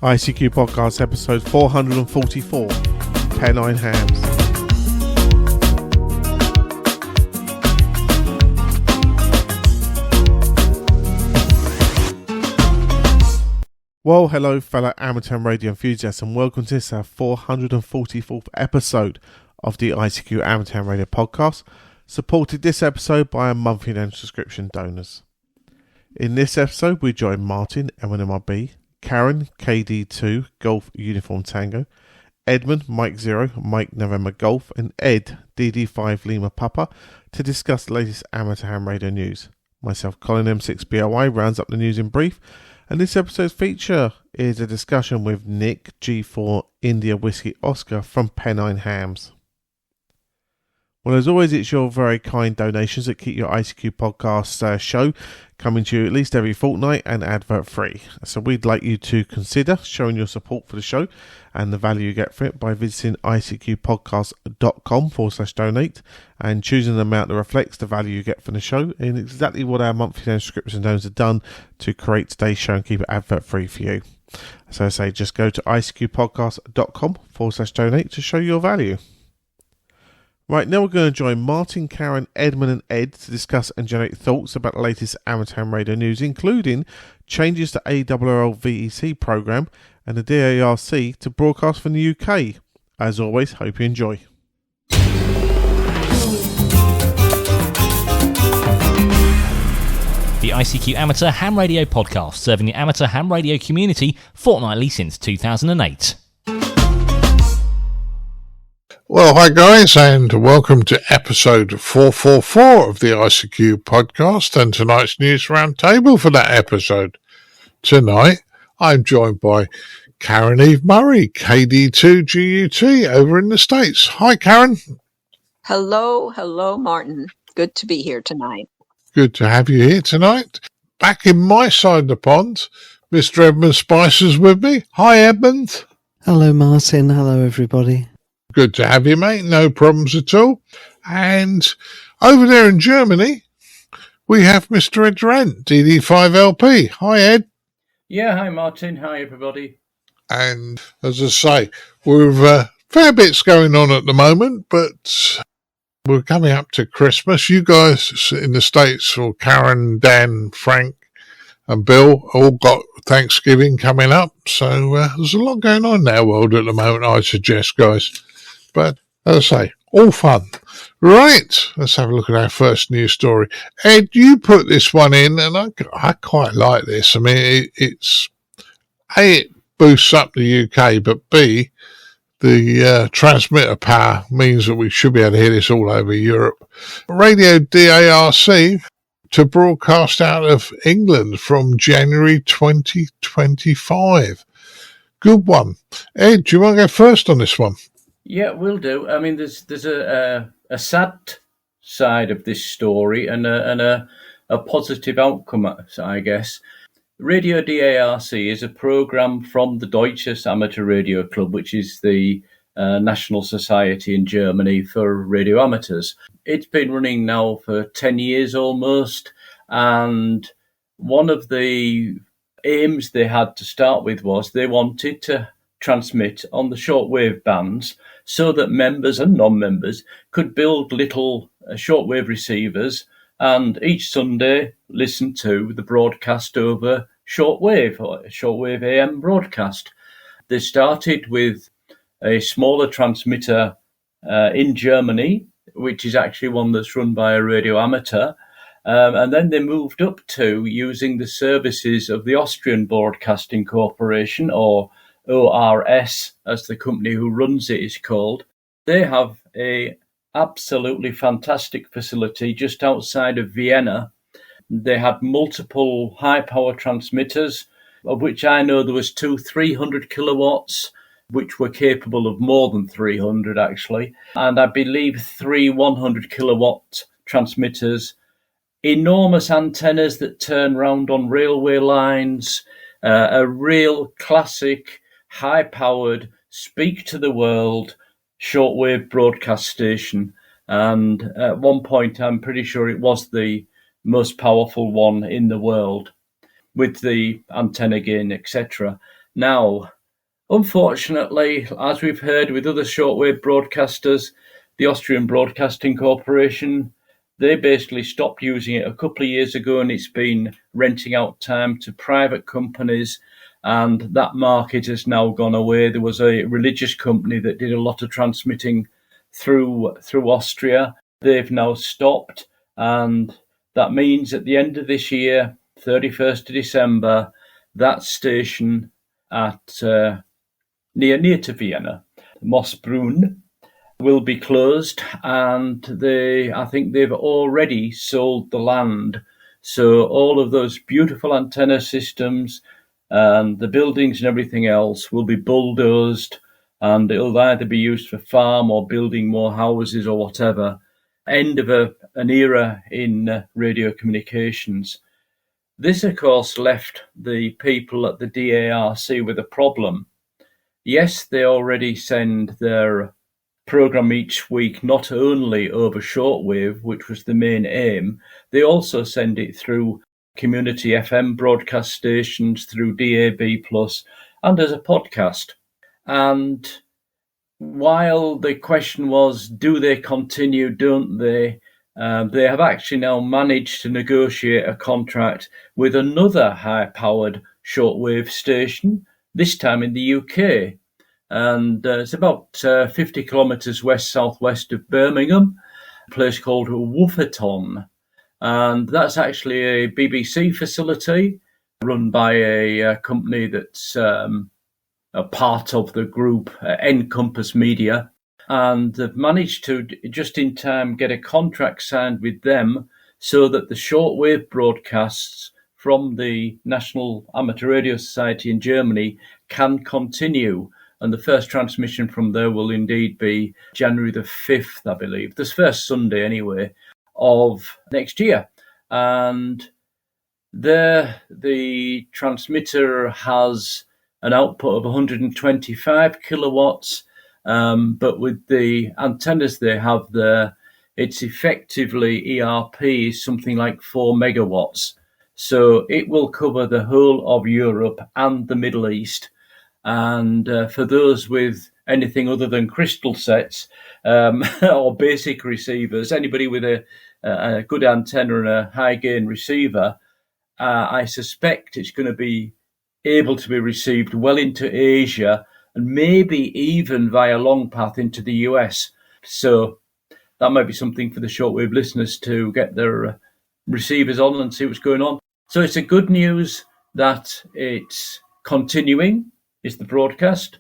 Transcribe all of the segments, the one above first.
ICQ Podcast episode 444, Pennine Hams. Well, hello fellow amateur radio enthusiasts, and welcome to this our 444th episode of the ICQ Amateur Radio Podcast, supported this episode by our monthly and subscription donors. In this episode, we join Martin, M0MNG, Caryn, KD2, Golf Uniform Tango, Edmund, Mike 0, Mike November Golf, and Ed, DD5 Lima Papa, to discuss the latest amateur ham radio news. Myself, Colin M6BOI, rounds up the news in brief, and this episode's feature is a discussion with Nick, G4 India Whiskey Oscar from Pennine Hams. Well, as always, it's your very kind donations that keep your ICQ podcast show coming to you at least every fortnight and advert free. So we'd like you to consider showing your support for the show and the value you get for it by visiting icqpodcast.com/donate and choosing an amount that reflects the value you get from the show, and exactly what our monthly subscription donors have done to create today's show and keep it advert free for you. So I say just go to icqpodcast.com/donate to show your value. Right, now we're going to join Martin, Caryn, Edmund and Ed to discuss and generate thoughts about the latest amateur ham radio news, including changes to ARRL VEC programme and the D.A.R.C to broadcast from the UK. As always, hope you enjoy. The ICQ Amateur Ham Radio Podcast, serving the amateur ham radio community fortnightly since 2008. Well, hi guys, and welcome to episode 444 of the ICQ podcast and tonight's news roundtable for that episode. Tonight, I'm joined by Caryn Eve Murray, KD2GUT over in the States. Hi, Caryn. Hello, Martin. Good to be here tonight. Good to have you here tonight. Back in my side of the pond, Mr. Edmund Spicer's with me. Hi, Edmund. Hello, Martin. Hello, everybody. Good to have you, mate. No problems at all. And over there in Germany, we have Mr. Ed Durrant DD5LP. Hi, Ed. Yeah, hi, Martin. Hi, everybody. And as I say, we've fair bits going on at the moment, but we're coming up to Christmas. You guys in the States, or Caryn, Dan, Frank, and Bill, all got Thanksgiving coming up. So there's a lot going on in our world at the moment, I suggest, guys. But, as I say, all fun. Right, let's have a look at our first news story. Ed, you put this one in, and I quite like this. I mean, it's A, it boosts up the UK, but B, the transmitter power means that we should be able to hear this all over Europe. Radio D.A.R.C to broadcast out of England from January 2025. Good one. Ed, do you want to go first on this one? Yeah, will do. I mean, there's a sad side of this story and a positive outcome, I guess. Radio D.A.R.C is a program from the Deutsches Amateur Radio Club, which is the national society in Germany for radio amateurs. It's been running now for 10 years almost, and one of the aims they had to start with was they wanted to transmit on the shortwave bands so that members and non-members could build little shortwave receivers and each Sunday listen to the broadcast over shortwave or shortwave AM broadcast. They started with a smaller transmitter in Germany, which is actually one that's run by a radio amateur, and then they moved up to using the services of the Austrian Broadcasting Corporation, or ORS, as the company who runs it is called. They have a absolutely fantastic facility just outside of Vienna. They had multiple high-power transmitters, of which I know there was 2 300 kilowatts, which were capable of more than 300 actually, and I believe 3 100 kilowatt transmitters, enormous antennas that turn round on railway lines, a real classic high-powered, speak-to-the-world shortwave broadcast station. And at one point, I'm pretty sure it was the most powerful one in the world, with the antenna gain, etc. Now, Unfortunately, as we've heard with other shortwave broadcasters, the Austrian Broadcasting Corporation, they basically stopped using it a couple of years ago, and it's been renting out time to private companies, and that market has now gone away. There was a religious company that did a lot of transmitting through Austria. They've now stopped, and that means at the end of this year, 31st of December, that station at near to Vienna, Mossbrunn, will be closed, and I think they've already sold the land. So all of those beautiful antenna systems and the buildings and everything else will be bulldozed, and it'll either be used for farm or building more houses or whatever. End of an era in radio communications. This, of course, left the people at the D.A.R.C. with a problem. Yes, they already send their program each week not only over shortwave, which was the main aim, they also send it through community FM broadcast stations, through DAB+, and as a podcast. And while the question was, do they continue, don't they? They have actually now managed to negotiate a contract with another high-powered shortwave station, this time in the UK. And it's about 50 kilometres west-southwest of Birmingham, a place called Wooferton. And that's actually a BBC facility run by a company that's a part of the group, Encompass Media. And they've managed to, just in time, get a contract signed with them so that the shortwave broadcasts from the National Amateur Radio Society in Germany can continue. And the first transmission from there will indeed be January the 5th, I believe, this first Sunday anyway, of next year. And there the transmitter has an output of 125 kilowatts, but with the antennas they have there, it's effectively ERP, something like 4 megawatts. So it will cover the whole of Europe and the Middle East. And for those with anything other than crystal sets or basic receivers, anybody with a good antenna and a high gain receiver, I suspect it's going to be able to be received well into Asia and maybe even via long path into the US. So that might be something for the shortwave listeners to get their receivers on and see what's going on. So it's a good news that it's continuing, is the broadcast.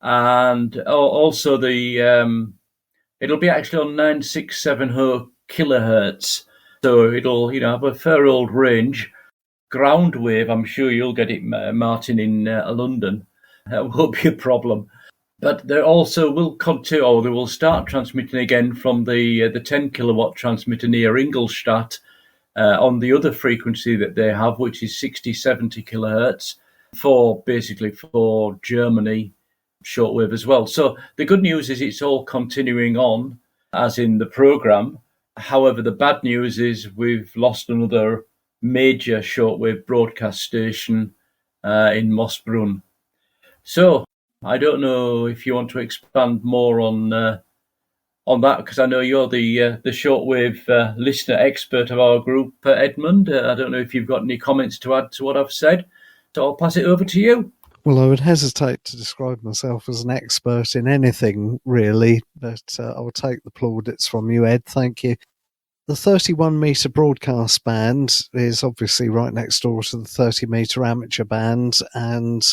And also it'll be actually on 9670 kilohertz. So it'll, have a fair old range. Ground wave, I'm sure you'll get it, Martin, in London. That won't be a problem. But they also will continue, or they will start transmitting again from the 10 kilowatt transmitter near Ingolstadt on the other frequency that they have, which is 60-70 kilohertz, basically for Germany shortwave as well. So the good news is it's all continuing on, as in the program. However, the bad news is we've lost another major shortwave broadcast station in Mossbrunn. So I don't know if you want to expand more on that, because I know you're the shortwave listener expert of our group, Edmund. I don't know if you've got any comments to add to what I've said, so I'll pass it over to you. Well, I would hesitate to describe myself as an expert in anything, really, but I'll take the plaudits from you, Ed. Thank you. The 31-metre broadcast band is obviously right next door to the 30-metre amateur band, and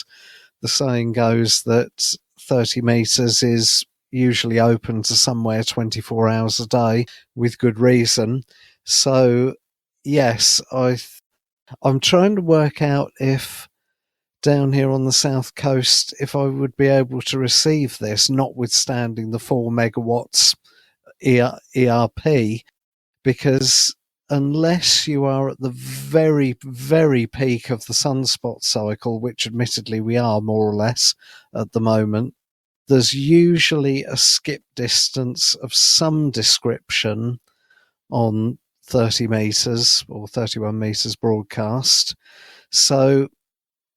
the saying goes that 30 metres is usually open to somewhere 24 hours a day, with good reason. So, yes, I'm trying to work out if down here on the south coast, if I would be able to receive this, notwithstanding the 4 megawatts ERP, because unless you are at the very, very peak of the sunspot cycle, which admittedly we are more or less at the moment, there's usually a skip distance of some description on 30 metres or 31 metres broadcast. So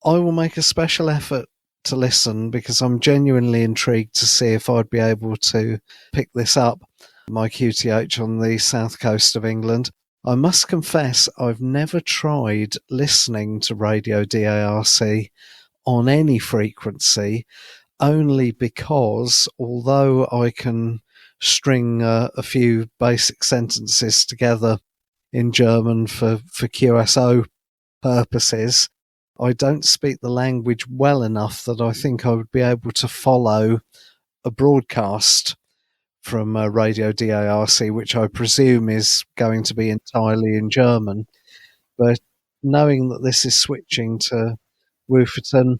I will make a special effort to listen because I'm genuinely intrigued to see if I'd be able to pick this up, my QTH on the south coast of England. I must confess I've never tried listening to Radio D.A.R.C. on any frequency, only because although I can string a few basic sentences together in German for QSO purposes, I don't speak the language well enough that I think I would be able to follow a broadcast from Radio D.A.R.C, which I presume is going to be entirely in German. But knowing that this is switching to Wooferton,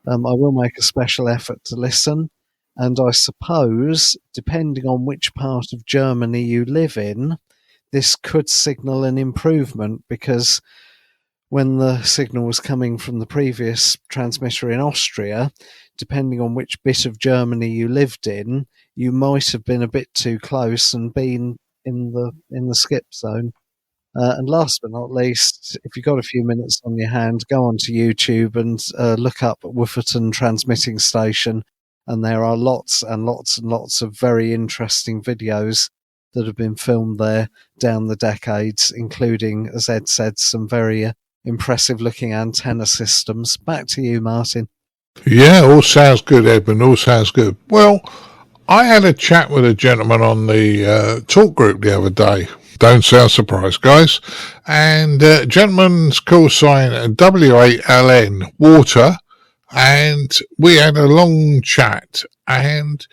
I will make a special effort to listen. And I suppose, depending on which part of Germany you live in, this could signal an improvement, because when the signal was coming from the previous transmitter in Austria, depending on which bit of Germany you lived in, you might have been a bit too close and been in the skip zone. And last but not least, if you've got a few minutes on your hand, go onto YouTube and look up Wooferton Transmitting Station, and there are lots and lots and lots of very interesting videos that have been filmed there down the decades, including, as Ed said, some very impressive-looking antenna systems. Back to you, Martin. Yeah, all sounds good, Edmund. All sounds good. Well, I had a chat with a gentleman on the talk group the other day. Don't sound surprised, guys. And gentleman's call sign W8LN, Water. And we had a long chat. And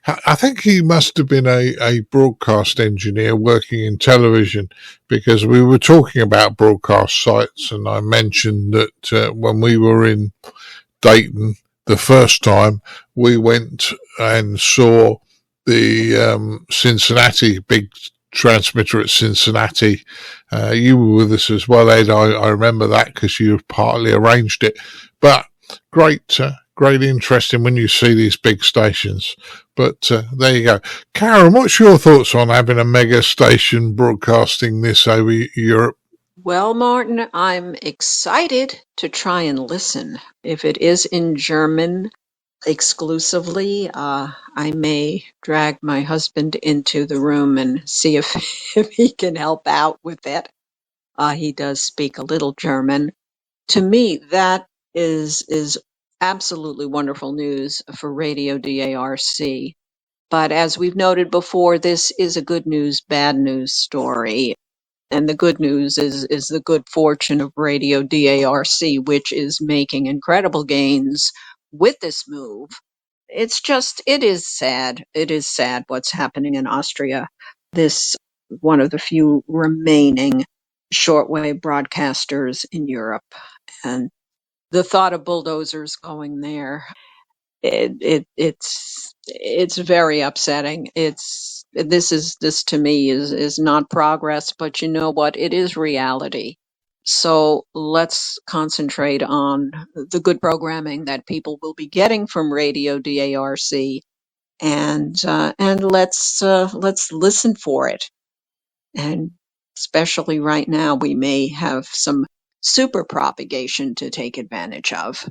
I think he must have been a broadcast engineer working in television, because we were talking about broadcast sites. And I mentioned that when we were in Dayton the first time, we went and saw the Cincinnati, big transmitter at Cincinnati. You were with us as well, Ed. I remember that because you partly arranged it. But great interesting when you see these big stations. But there you go. Caryn, what's your thoughts on having a mega station broadcasting this over Europe? Well, Martin, I'm excited to try and listen. If it is in German exclusively, I may drag my husband into the room and see if he can help out with it. He does speak a little German. To me, that is absolutely wonderful news for Radio D.A.R.C. But as we've noted before, this is a good news, bad news story. And the good news is the good fortune of Radio D.A.R.C, which is making incredible gains with this move. It is sad. It is sad what's happening in Austria. This one of the few remaining shortwave broadcasters in Europe. And the thought of bulldozers going there, it's very upsetting. This to me is not progress, but you know what? It is reality. So let's concentrate on the good programming that people will be getting from Radio D.A.R.C. and let's listen for it. And especially right now, we may have some super propagation to take advantage of.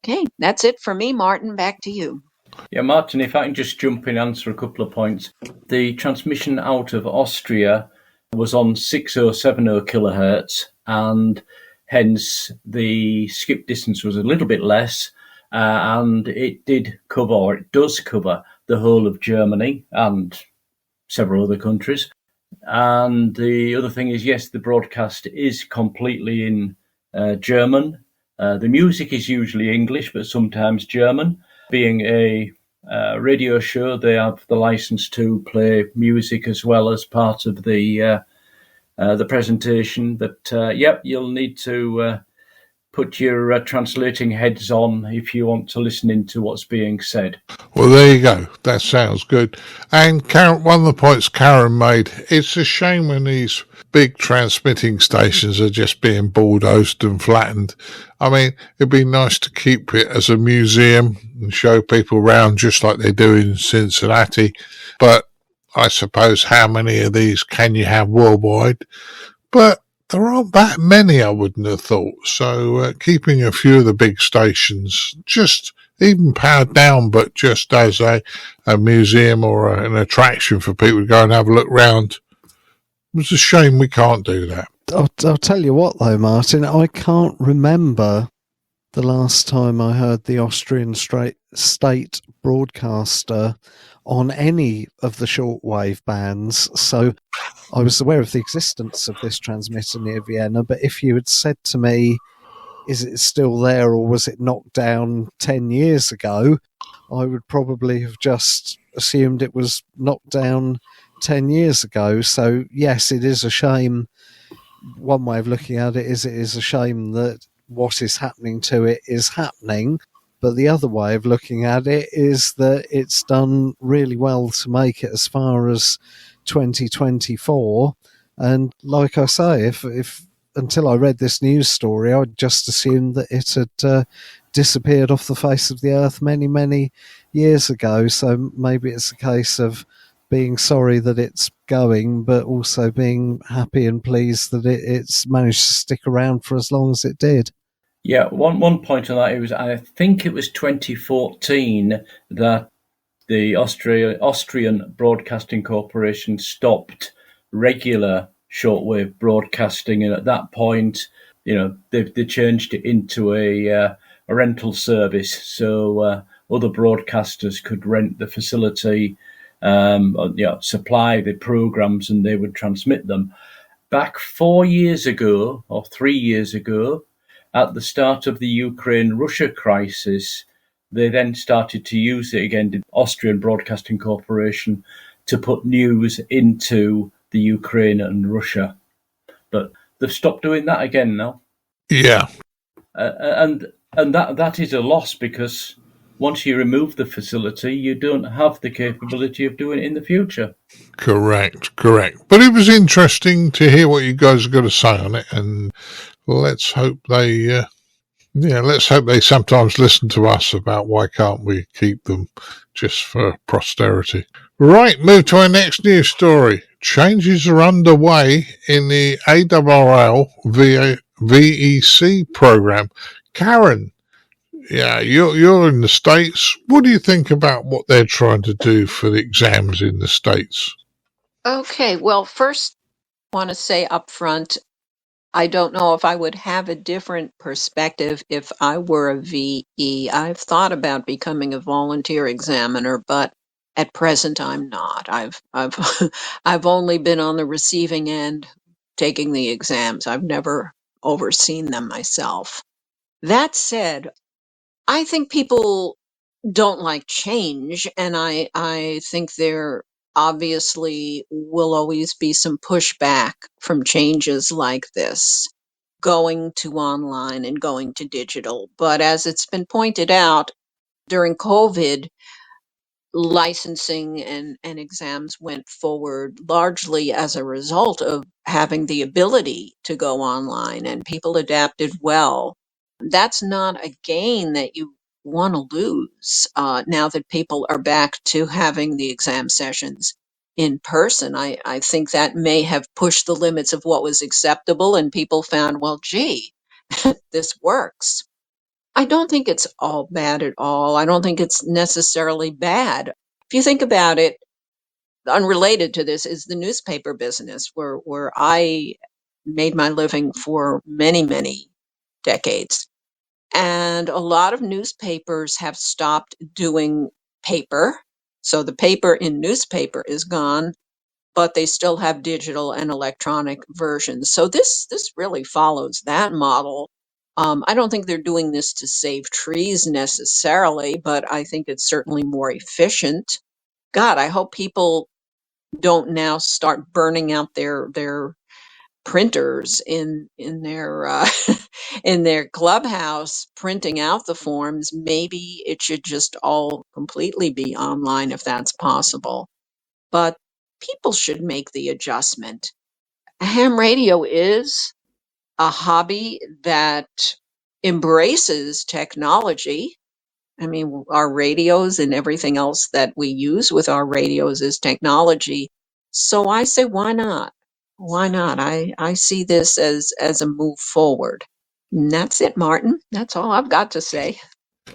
Okay, that's it for me, Martin. Back to you. Yeah, Martin, if I can just jump in and answer a couple of points. The transmission out of Austria was on 6070 kilohertz, and hence the skip distance was a little bit less, and it does cover the whole of Germany and several other countries. And the other thing is, yes, the broadcast is completely in German. The music is usually English, but sometimes German. Being a radio show, they have the license to play music as well as part of the presentation. But you'll need to put your translating heads on if you want to listen into what's being said. Well, there you go. That sounds good. And Caryn, one of the points Caryn made, it's a shame when these big transmitting stations are just being bulldozed and flattened. I mean, it'd be nice to keep it as a museum and show people around just like they do in Cincinnati. But I suppose how many of these can you have worldwide? But there aren't that many, I wouldn't have thought. So keeping a few of the big stations just even powered down, but just as a museum or an attraction for people to go and have a look round. It's a shame we can't do that. I'll tell you what, though, Martin, I can't remember the last time I heard the Austrian state broadcaster on any of the shortwave bands. So I was aware of the existence of this transmitter near Vienna, but if you had said to me, is it still there or was it knocked down 10 years ago, I would probably have just assumed it was knocked down 10 years ago. So yes, it is a shame. One way of looking at it is a shame that what is happening to it is happening, but the other way of looking at it is that it's done really well to make it as far as 2024. And like I say, if until I read this news story, I'd just assumed that it had disappeared off the face of the earth many, many years ago. So maybe it's a case of being sorry that it's going, but also being happy and pleased that it's managed to stick around for as long as it did. Yeah, one point on that, I think it was 2014 that the Austrian Broadcasting Corporation stopped regular shortwave broadcasting, and at that point, they changed it into a rental service, so other broadcasters could rent the facility, supply the programs, and they would transmit them. Back 4 years ago or 3 years ago, at the start of the Ukraine-Russia crisis, they then started to use it again, the Austrian Broadcasting Corporation, to put news into the Ukraine and Russia. But they've stopped doing that again now. Yeah. And that is a loss, because once you remove the facility, you don't have the capability of doing it in the future. Correct. But it was interesting to hear what you guys are going to say on it, and let's hope they sometimes listen to us about why can't we keep them just for posterity. Right, move to our next news story. Changes are underway in the ARRL VEC program. Caryn, yeah, you're in the States. What do you think about what they're trying to do for the exams in the States? Okay, well, first, I want to say up front, I don't know if I would have a different perspective if I were a VE. I've thought about becoming a volunteer examiner, but at present I'm not. I've I've only been on the receiving end taking the exams. I've never overseen them myself. That said, I think people don't like change, and I think there obviously will always be some pushback from changes like this, going to online and going to digital. But as it's been pointed out, during COVID, licensing and exams went forward largely as a result of having the ability to go online, and people adapted well. That's not a gain that you want to lose now that people are back to having the exam sessions in person. I think that may have pushed the limits of what was acceptable, and people found, well, gee, this works. I don't think it's all bad at all. I don't think it's necessarily bad. If you think about it, unrelated to this is the newspaper business, where I made my living for many, many decades. And a lot of newspapers have stopped doing paper. So the paper in newspaper is gone, but they still have digital and electronic versions. So this really follows that model. I don't think they're doing this to save trees necessarily, but I think it's certainly more efficient. God, I hope people don't now start burning out their printers in their in their clubhouse, printing out the forms. Maybe it should just all completely be online if that's possible. But people should make the adjustment. Ham radio is a hobby that embraces technology. I mean, our radios and everything else that we use with our radios is technology. So I say, why not? Why not? I see this as a move forward. And that's it, Martin. That's all I've got to say.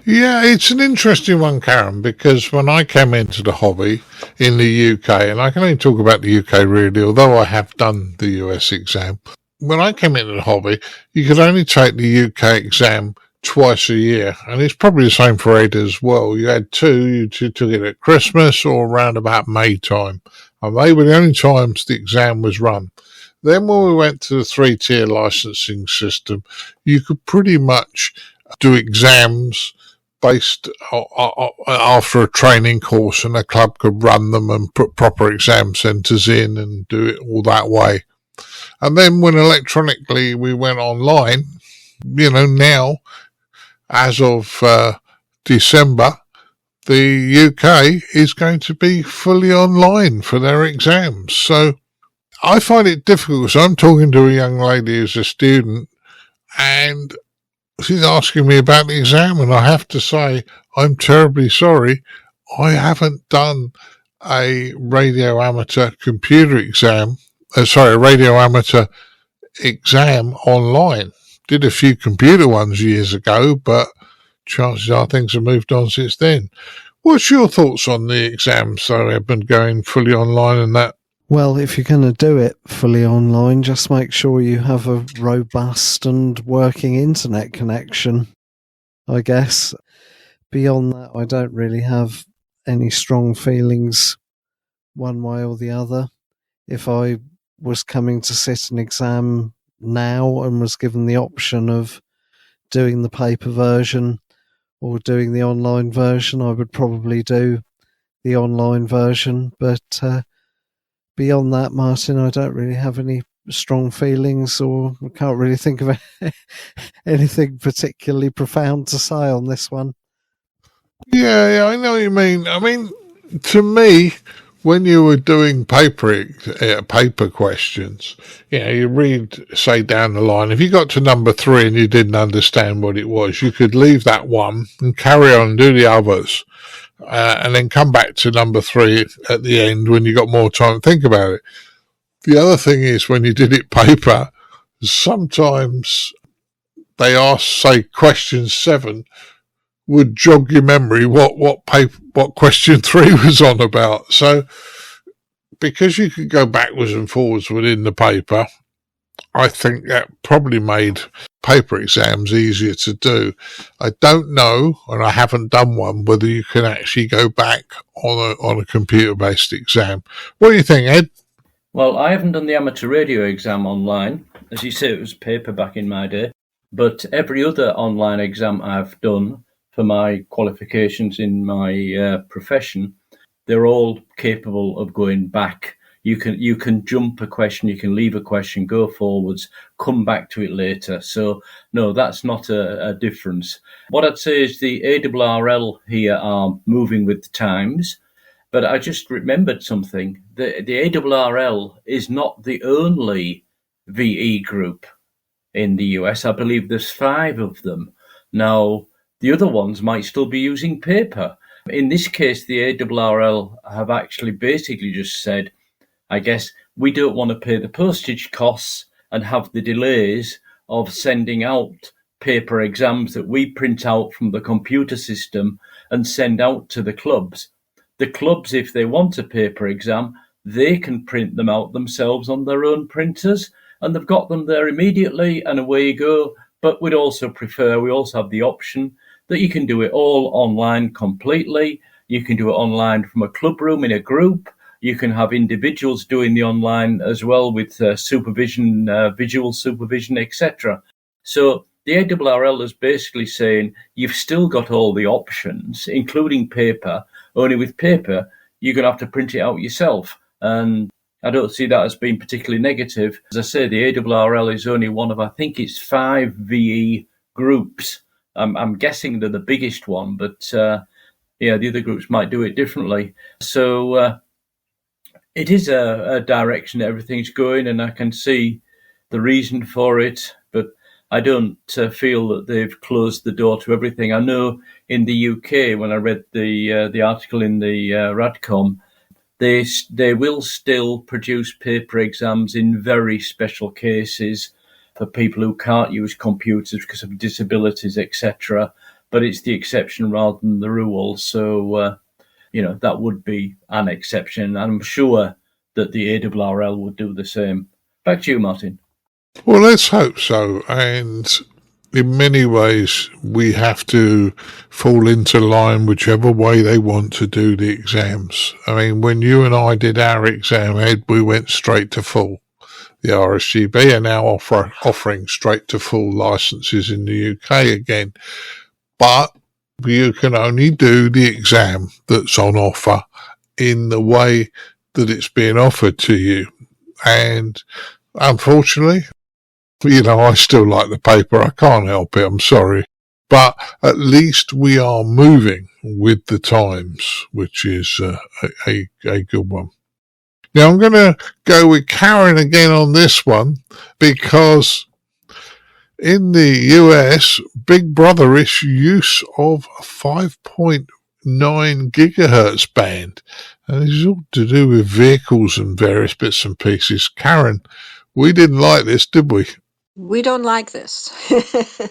Yeah, it's an interesting one, Karen, because when I came into the hobby in the UK, and I can only talk about the UK really, although I have done the US exam, when I came into the hobby, you could only take the UK exam twice a year, and it's probably the same for Ed as well. You had two, you took it at Christmas or around about May time, and they were the only times the exam was run. Then when we went to the 3-tier licensing system, you could pretty much do exams based after a training course, and a club could run them and put proper exam centres in and do it all that way. And then when electronically we went online, now as of December, the UK is going to be fully online for their exams. So I find it difficult. So I'm talking to a young lady who's a student, and she's asking me about the exam, and I have to say, I'm terribly sorry. I haven't done a radio amateur computer exam. A radio amateur exam online. Did a few computer ones years ago, but chances are things have moved on since then. What's your thoughts on the exams, though, Edmund, going fully online and that? Well, if you're going to do it fully online, just make sure you have a robust and working internet connection, I guess. Beyond that, I don't really have any strong feelings one way or the other. If I was coming to sit an exam now and was given the option of doing the paper version or doing the online version, I would probably do the online version. But beyond that, Martin, I don't really have any strong feelings, or I can't really think of anything particularly profound to say on this one. Yeah, I know what you mean. I mean, to me, when you were doing paper questions, you read, say, down the line. If you got to number 3 and you didn't understand what it was, you could leave that one and carry on and do the others. And then come back to number 3 at the end when you got more time to think about it. The other thing is, when you did it paper, sometimes they ask, say, question 7 would jog your memory what question 3 was on about. So because you could go backwards and forwards within the paper, I think that probably made paper exams easier to do. I don't know, and I haven't done one, whether you can actually go back on a computer-based exam. What do you think, Ed? Well, I haven't done the amateur radio exam online. As you say, it was paper back in my day. But every other online exam I've done for my qualifications in my profession, they're all capable of going back. You can jump a question, you can leave a question, go forwards, come back to it later. So, no, that's not a difference. What I'd say is the ARRL here are moving with the times, but I just remembered something. The ARRL is not the only VE group in the US. I believe there's 5 of them. Now, the other ones might still be using paper. In this case, the ARRL have actually basically just said, I guess, we don't want to pay the postage costs and have the delays of sending out paper exams that we print out from the computer system and send out to the clubs. The clubs, if they want a paper exam, they can print them out themselves on their own printers, and they've got them there immediately, and away you go. But we also have the option that you can do it all online completely. You can do it online from a club room in a group. You can have individuals doing the online as well with supervision, visual supervision, etc. So the ARRL is basically saying you've still got all the options, including paper, only with paper, you're going to have to print it out yourself. And I don't see that as being particularly negative. As I say, the ARRL is only one of, I think it's 5 VE groups. I'm guessing they're the biggest one, but the other groups might do it differently. So it is a direction that everything's going, and I can see the reason for it, but I don't feel that they've closed the door to everything. I know in the UK, when I read the article in the Radcom, they will still produce paper exams in very special cases for people who can't use computers because of disabilities, etc. but it's the exception rather than the rule. So, that would be an exception. I'm sure that the ARRL would do the same. Back to you, Martin. Well, let's hope so. And in many ways, we have to fall into line whichever way they want to do the exams. I mean, when you and I did our exam, Ed, we went straight to full. The RSGB are now offering straight to full licenses in the UK again. But you can only do the exam that's on offer in the way that it's being offered to you. And unfortunately, I still like the paper. I can't help it. I'm sorry. But at least we are moving with the times, which is a good one. Now, I'm going to go with Caryn again on this one, because in the US, Big Brother-ish use of 5.9 gigahertz band. And this is all to do with vehicles and various bits and pieces. Caryn, we didn't like this, did we? We don't like this.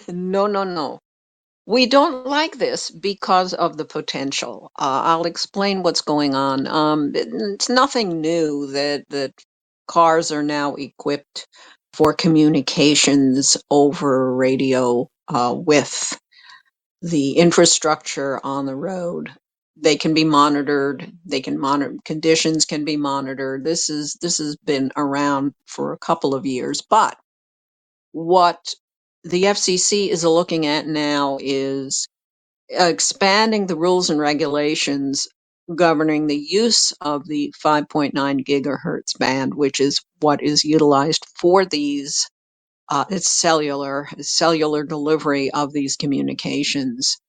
No. We don't like this because of the potential. I'll explain what's going on. It's nothing new that cars are now equipped for communications over radio with the infrastructure on the road. They can be monitored. Conditions can be monitored. This has been around for a couple of years, but what the FCC is looking at now is expanding the rules and regulations governing the use of the 5.9 gigahertz band, which is what is utilized for these. It's cellular delivery of these communications.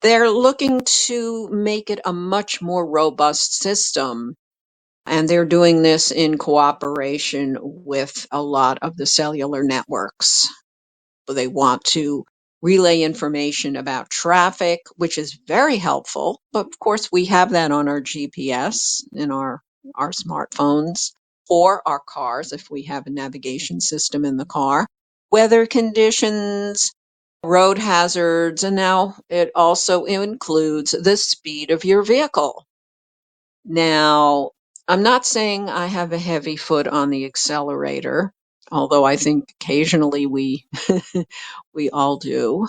They're looking to make it a much more robust system, and they're doing this in cooperation with a lot of the cellular networks. They want to relay information about traffic, which is very helpful. But of course, we have that on our GPS in our smartphones, or our cars if we have a navigation system in the car. Weather conditions, road hazards, and now it also includes the speed of your vehicle. Now, I'm not saying I have a heavy foot on the accelerator, although I think occasionally we we all do.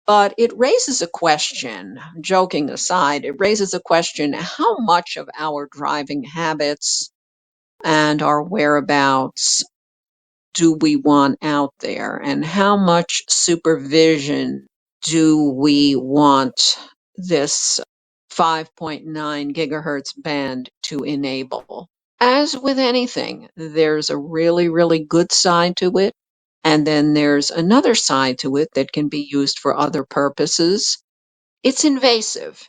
But it raises a question, joking aside, it raises a question: how much of our driving habits and our whereabouts do we want out there? And how much supervision do we want this 5.9 gigahertz band to enable? As with anything, there's a really, really good side to it. And then there's another side to it that can be used for other purposes. It's invasive,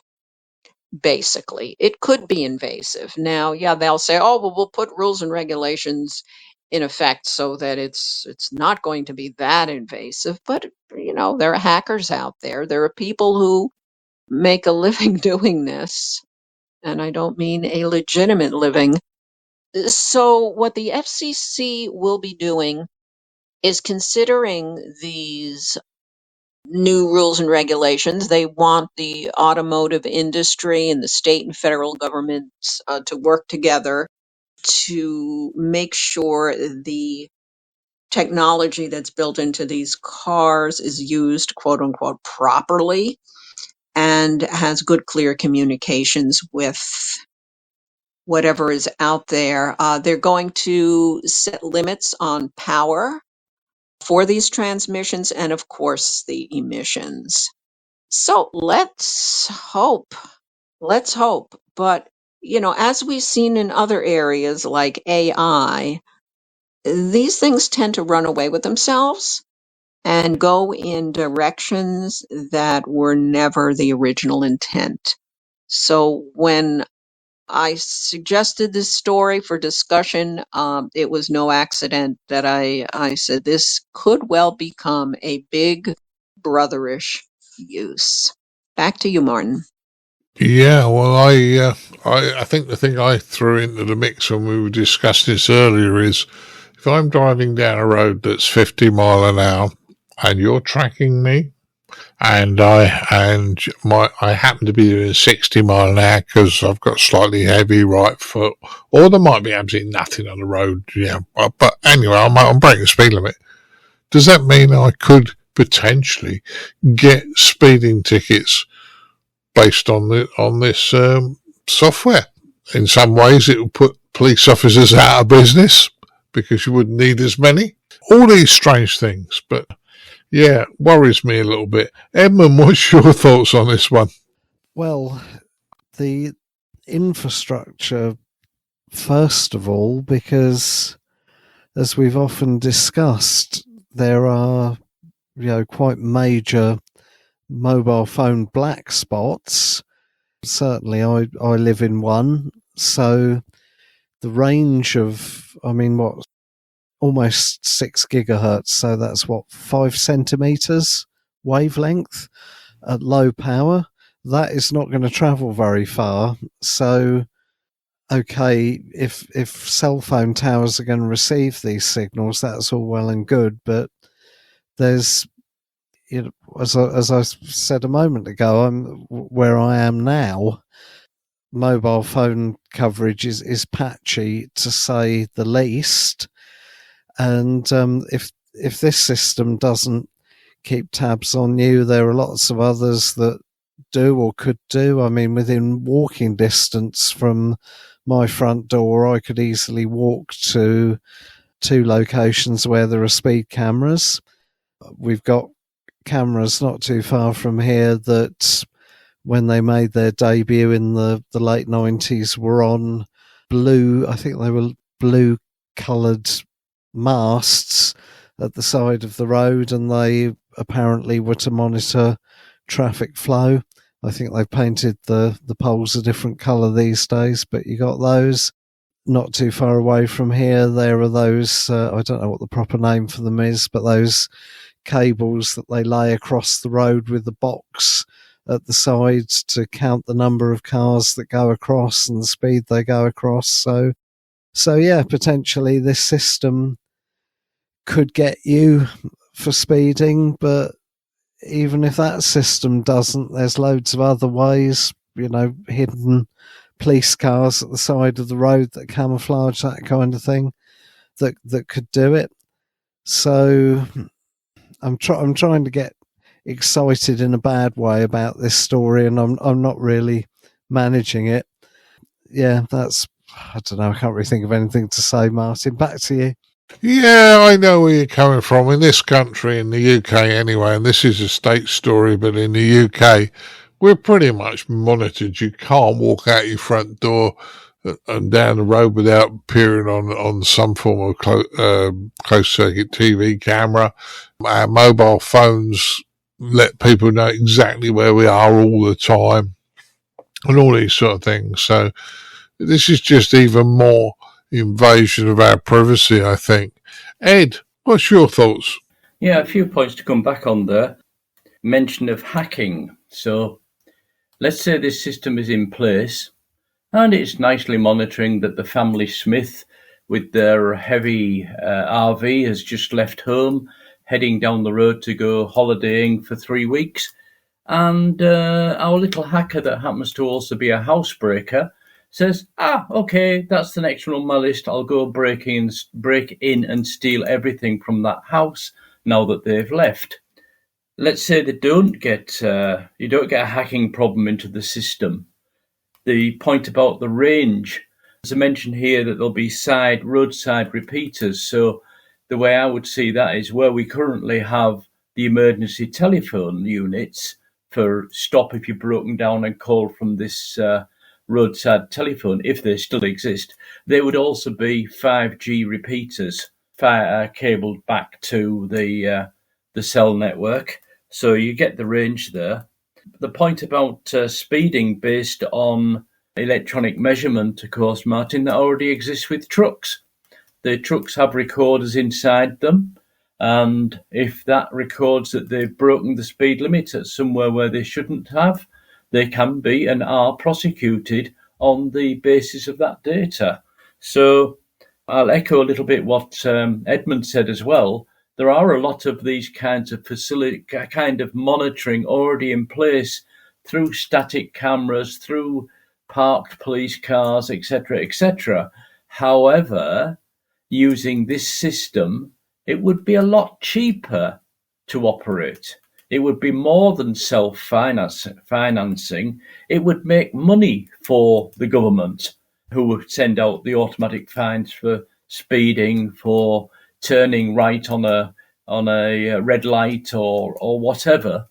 basically. It could be invasive. Now, yeah, they'll say, oh, well, we'll put rules and regulations in effect so that it's not going to be that invasive. But, there are hackers out there. There are people who make a living doing this. And I don't mean a legitimate living. So what the FCC will be doing is considering these new rules and regulations. They want the automotive industry and the state and federal governments to work together to make sure the technology that's built into these cars is used, quote unquote, properly and has good, clear communications with whatever is out there. They're going to set limits on power for these transmissions and, of course, the emissions. So let's hope. But, as we've seen in other areas like AI, these things tend to run away with themselves and go in directions that were never the original intent. So when I suggested this story for discussion, it was no accident that I said this could well become a big brotherish use. Back to you, Martin. Yeah, well, I think the thing I threw into the mix when we were discussing this earlier is, if I'm driving down a road that's 50 mile an hour and you're tracking me and I happen to be doing 60 mile an hour because I've got slightly heavy right foot, or there might be absolutely nothing on the road. Yeah, but anyway, I'm breaking the speed limit. Does that mean I could potentially get speeding tickets based on this software? In some ways, it will put police officers out of business because you wouldn't need as many. All these strange things, but yeah, worries me a little bit. Edmund, what's your thoughts on this one? Well, the infrastructure, first of all, because as we've often discussed, there are, quite major mobile phone black spots. Certainly I live in one, so the range of, almost 6 gigahertz, so that's 5 centimeters wavelength at low power. That is not going to travel very far. So, okay, if cell phone towers are going to receive these signals, that's all well and good, but there's, as I said a moment ago, where I am now, mobile phone coverage is patchy, to say the least. And if this system doesn't keep tabs on you, there are lots of others that do or could do. Within walking distance from my front door, I could easily walk to 2 locations where there are speed cameras. We've got cameras not too far from here that, when they made their debut in the late 90s, were on blue, I think they were blue coloured masts at the side of the road, and they apparently were to monitor traffic flow. I think they've painted the poles a different colour these days, but you got those. Not too far away from here, there are those, I don't know what the proper name for them is, but those cables that they lay across the road with the box at the sides to count the number of cars that go across and the speed they go across. So yeah, potentially this system could get you for speeding, but even if that system doesn't, there's loads of other ways, hidden police cars at the side of the road that camouflage, that kind of thing, that could do it. So I'm trying to get excited in a bad way about this story, and I'm not really managing it. Yeah, I don't know, I can't really think of anything to say. Martin, back to you. Yeah, I know where you're coming from. In this country, in the UK anyway, and this is a state story, but in the UK, we're pretty much monitored. You can't walk out your front door and down the road without appearing on some form of closed circuit TV camera. Our mobile phones let people know exactly where we are all the time, and all these sort of things. So this is just even more invasion of our privacy, I think. Ed, what's your thoughts? Yeah, a few points to come back on there. Mention of hacking. So let's say this system is in place and it's nicely monitoring that the family Smith with their heavy RV has just left home, heading down the road to go holidaying for 3 weeks. And our little hacker that happens to also be a housebreaker says, okay, that's the next one on my list. I'll go break in and steal everything from that house now that they've left. Let's say they don't get you don't get a hacking problem into the system. The point about the range, as I mentioned here, that there'll be roadside repeaters. So the way I would see that is where we currently have the emergency telephone units for stop if you're broken down and call from this roadside telephone, if they still exist. They would also be 5G repeaters cabled back to the cell network. So you get the range there. The point about speeding based on electronic measurement, of course, Martin, that already exists with trucks. The trucks have recorders inside them, and if that records that they've broken the speed limit at somewhere where they shouldn't have, they can be and are prosecuted on the basis of that data. So I'll echo a little bit what Edmund said as well. there are a lot of these kinds of kind of monitoring already in place through static cameras, through parked police cars, etc., etc. However, using this system, it would be a lot cheaper to operate. It would be more than self-financing. It would make money for the government, who would send out the automatic fines for speeding, for turning right on a red light or whatever.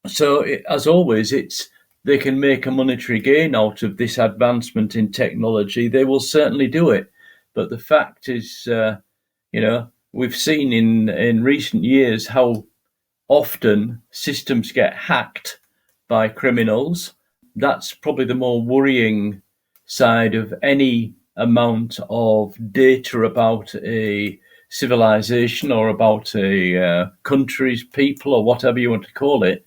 So, as always, they can make a monetary gain out of this advancement in technology. They will certainly do it. But the fact is, we've seen in recent years how often systems get hacked by criminals. That's probably the more worrying side of any amount of data about a civilization or about a country's people or whatever you want to call it,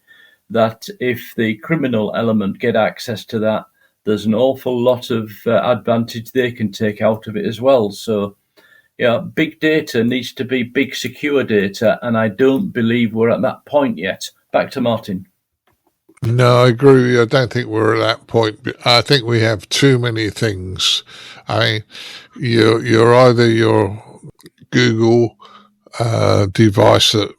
that if the criminal element get access to that, there's an awful lot of advantage they can take out of it as well. So, big data needs to be big secure data, and I don't believe we're at that point yet. Back to Martin. No, I agree with you. I don't think we're at that point. I think we have too many things. I mean, you're either your Google device that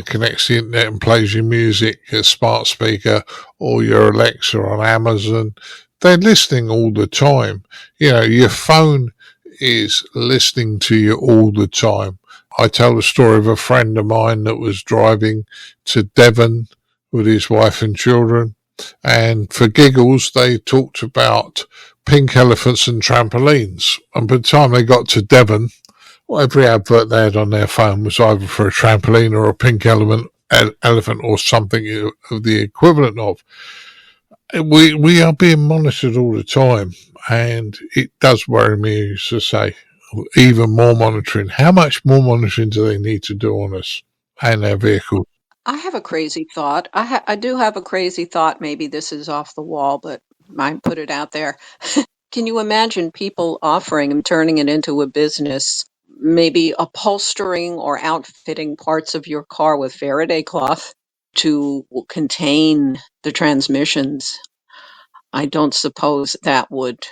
connects to the internet and plays your music, a smart speaker, or your Alexa on Amazon. They're listening all the time. Your phone is listening to you all the time. I tell the story of a friend of mine that was driving to Devon with his wife and children, and for giggles they talked about pink elephants and trampolines, and by the time they got to Devon, every advert they had on their phone was either for a trampoline or a pink elephant or something of the equivalent of. We are being monitored all the time, and it does worry me to say even more monitoring. How much more monitoring do they need to do on us and our vehicles? I have a crazy thought. I do have a crazy thought. Maybe this is off the wall, but I put it out there. Can you imagine people offering and turning it into a business, maybe upholstering or outfitting parts of your car with Faraday cloth to contain the transmissions? I don't suppose that would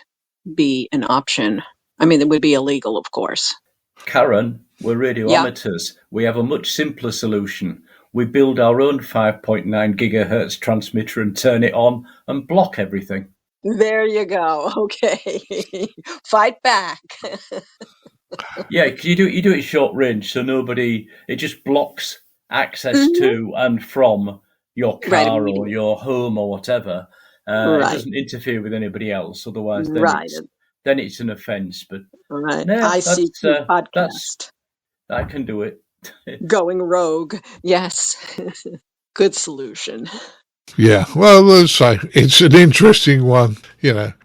be an option. I mean, it would be illegal, of course. Caryn, we're radio amateurs. We have a much simpler solution. We build our own 5.9 gigahertz transmitter and turn it on and block everything. There you go. Okay. Fight back. Yeah, you do it short range, so it just blocks access to and from your car or your home or whatever. It doesn't interfere with anybody else. Otherwise, then it's an offence. But ICQ podcast. I can do it. Going rogue. Yes. Good solution. Yeah, well, let's say it's an interesting one.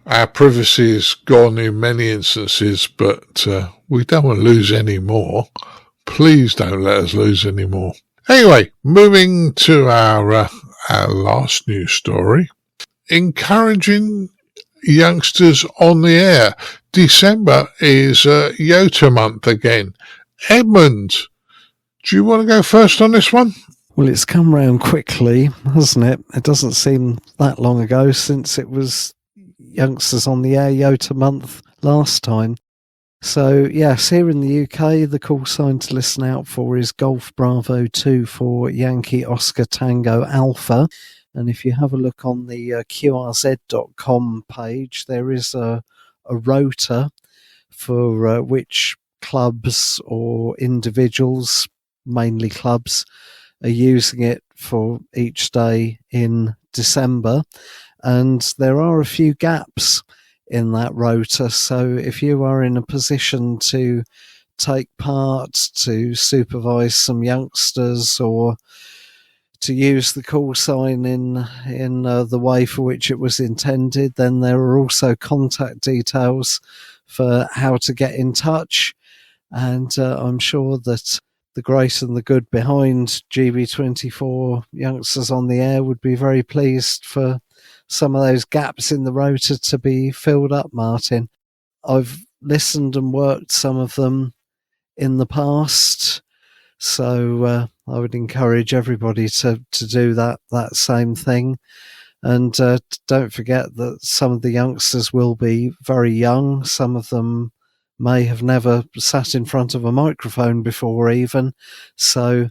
Our privacy is gone in many instances, but we don't want to lose any more. Please don't let us lose any more. Anyway, moving to our last news story. Encouraging youngsters on the air. December is YOTA month again. Edmund, do you want to go first on this one? Well, it's come round quickly, hasn't it? It doesn't seem that long ago since it was youngsters on the air YOTA month last time. So, yes, here in the UK, the call sign to listen out for is Golf Bravo 2 for Yankee Oscar Tango Alpha. And if you have a look on the QRZ.com page, there is a rota for which clubs or individuals, mainly clubs, are using it for each day in December. And there are a few gaps in that rota. So if you are in a position to take part, to supervise some youngsters, or to use the call sign in the way for which it was intended, then there are also contact details for how to get in touch. And I'm sure that the great and the good behind GB24 Youngsters on the Air would be very pleased for some of those gaps in the rota to be filled up, Martin. I've listened and worked some of them in the past, So I would encourage everybody to do that same thing. And don't forget that some of the youngsters will be very young. Some of them may have never sat in front of a microphone before even. So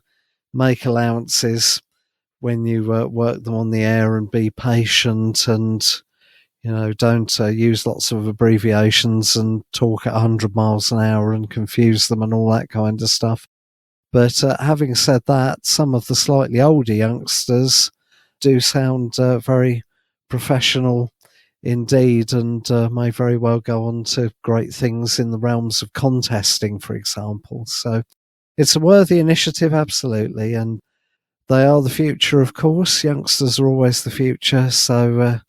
make allowances when you work them on the air, and be patient, and don't use lots of abbreviations and talk at 100 miles an hour and confuse them and all that kind of stuff. But having said that, some of the slightly older youngsters do sound very professional indeed, and may very well go on to great things in the realms of contesting, for example. So it's a worthy initiative, absolutely, and they are the future, of course. Youngsters are always the future, so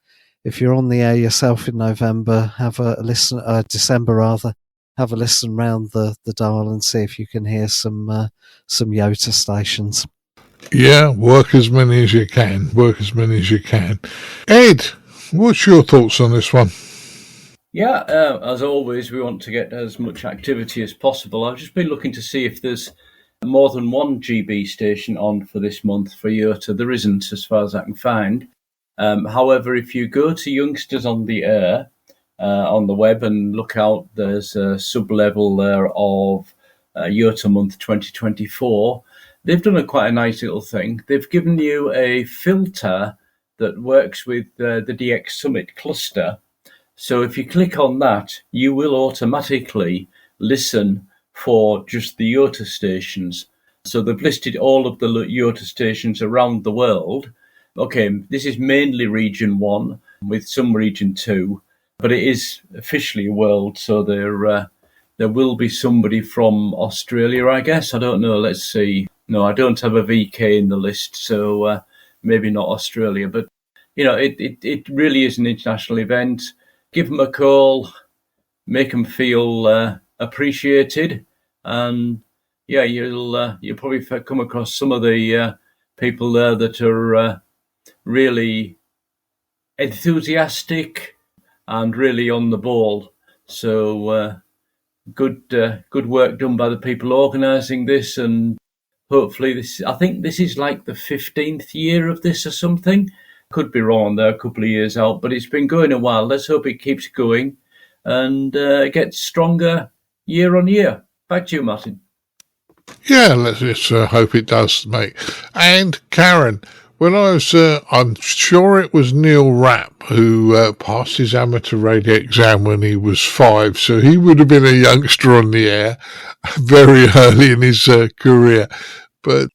if you're on the air yourself in November, have a listen, December rather, have a listen round the dial and see if you can hear some YOTA stations. Yeah, work as many as you can. Ed, what's your thoughts on this one? Yeah, as always, we want to get as much activity as possible. I've just been looking to see if there's more than one GB station on for this month for YOTA. There isn't, as far as I can find. However, if you go to Youngsters on the Air on the web and look out, there's a sub-level there of YOTA month 2024. They've done quite a nice little thing. They've given you a filter that works with the DX Summit cluster. So if you click on that, you will automatically listen for just the YOTA stations. So they've listed all of the YOTA stations around the world. Okay, this is mainly Region 1 with some Region 2, but it is officially world, so there will be somebody from Australia, I guess. I don't know, let's see. No, I don't have a VK in the list, so maybe not Australia. But, it really is an international event. Give them a call, make them feel appreciated, and yeah, you'll probably come across some of the people there that are really enthusiastic and really on the ball. So good work done by the people organising this, and hopefully I think this is like the 15th year of this or something. Could be wrong, they're a couple of years out, but it's been going a while. Let's hope it keeps going and gets stronger year on year. Back to you, Martin. Yeah, let's hope it does, mate. And Caryn, when I was, I'm sure it was Neil Rapp who passed his amateur radio exam when he was 5, so he would have been a youngster on the air very early in his career. But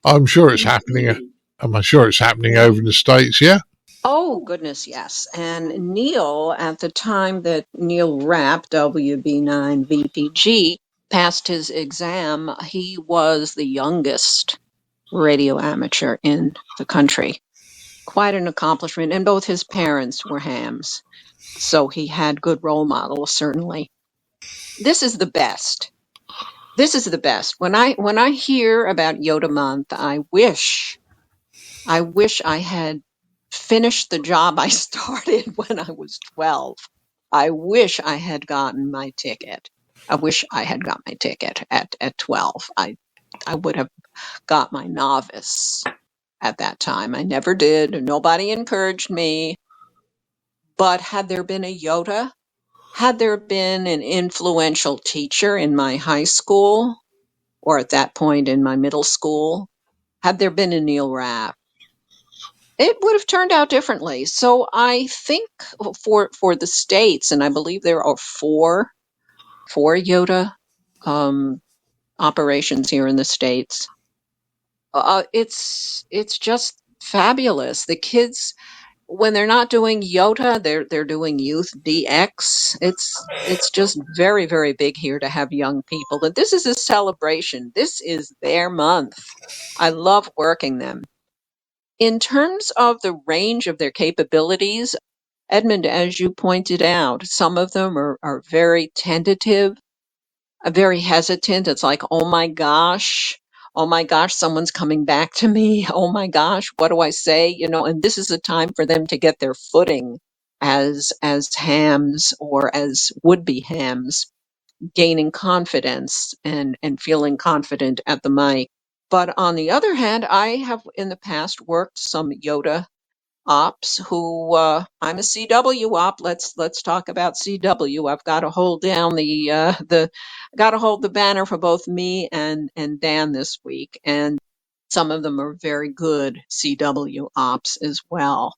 I'm sure it's happening. I'm sure it's happening over in the States, yeah? Oh, goodness, yes. And Neil, at the time that Neil Rapp, WB9VPG, passed his exam, he was the youngest radio amateur in the country. Quite an accomplishment. And both his parents were hams. So he had good role models, certainly. This is the best. This is the best. When I hear about YOTA Month, I wish I had finished the job I started when I was 12. I wish I had gotten my ticket. I wish I had got my ticket at 12. I would have got my novice at that time. I never did. Nobody encouraged me. But had there been a YOTA, had there been an influential teacher in my high school, or at that point in my middle school, had there been a Neil Rapp, it would have turned out differently. So I think for the states, and I believe there are four YOTA operations here in the states. It's just fabulous. The kids, when they're not doing YOTA, they're doing Youth DX. It's just very, very big here to have young people. And this is a celebration. This is their month. I love working them. In terms of the range of their capabilities, Edmund, as you pointed out, some of them are very tentative, very hesitant. It's like, oh my gosh, someone's coming back to me. Oh my gosh, what do I say? And this is a time for them to get their footing as hams or as would-be hams. gaining confidence and feeling confident at the mic. But on the other hand, I have in the past worked some Yoda ops who I'm a CW op. Let's talk about CW. I've got to hold down the got to hold the banner for both me and Dan this week, and some of them are very good CW ops as well.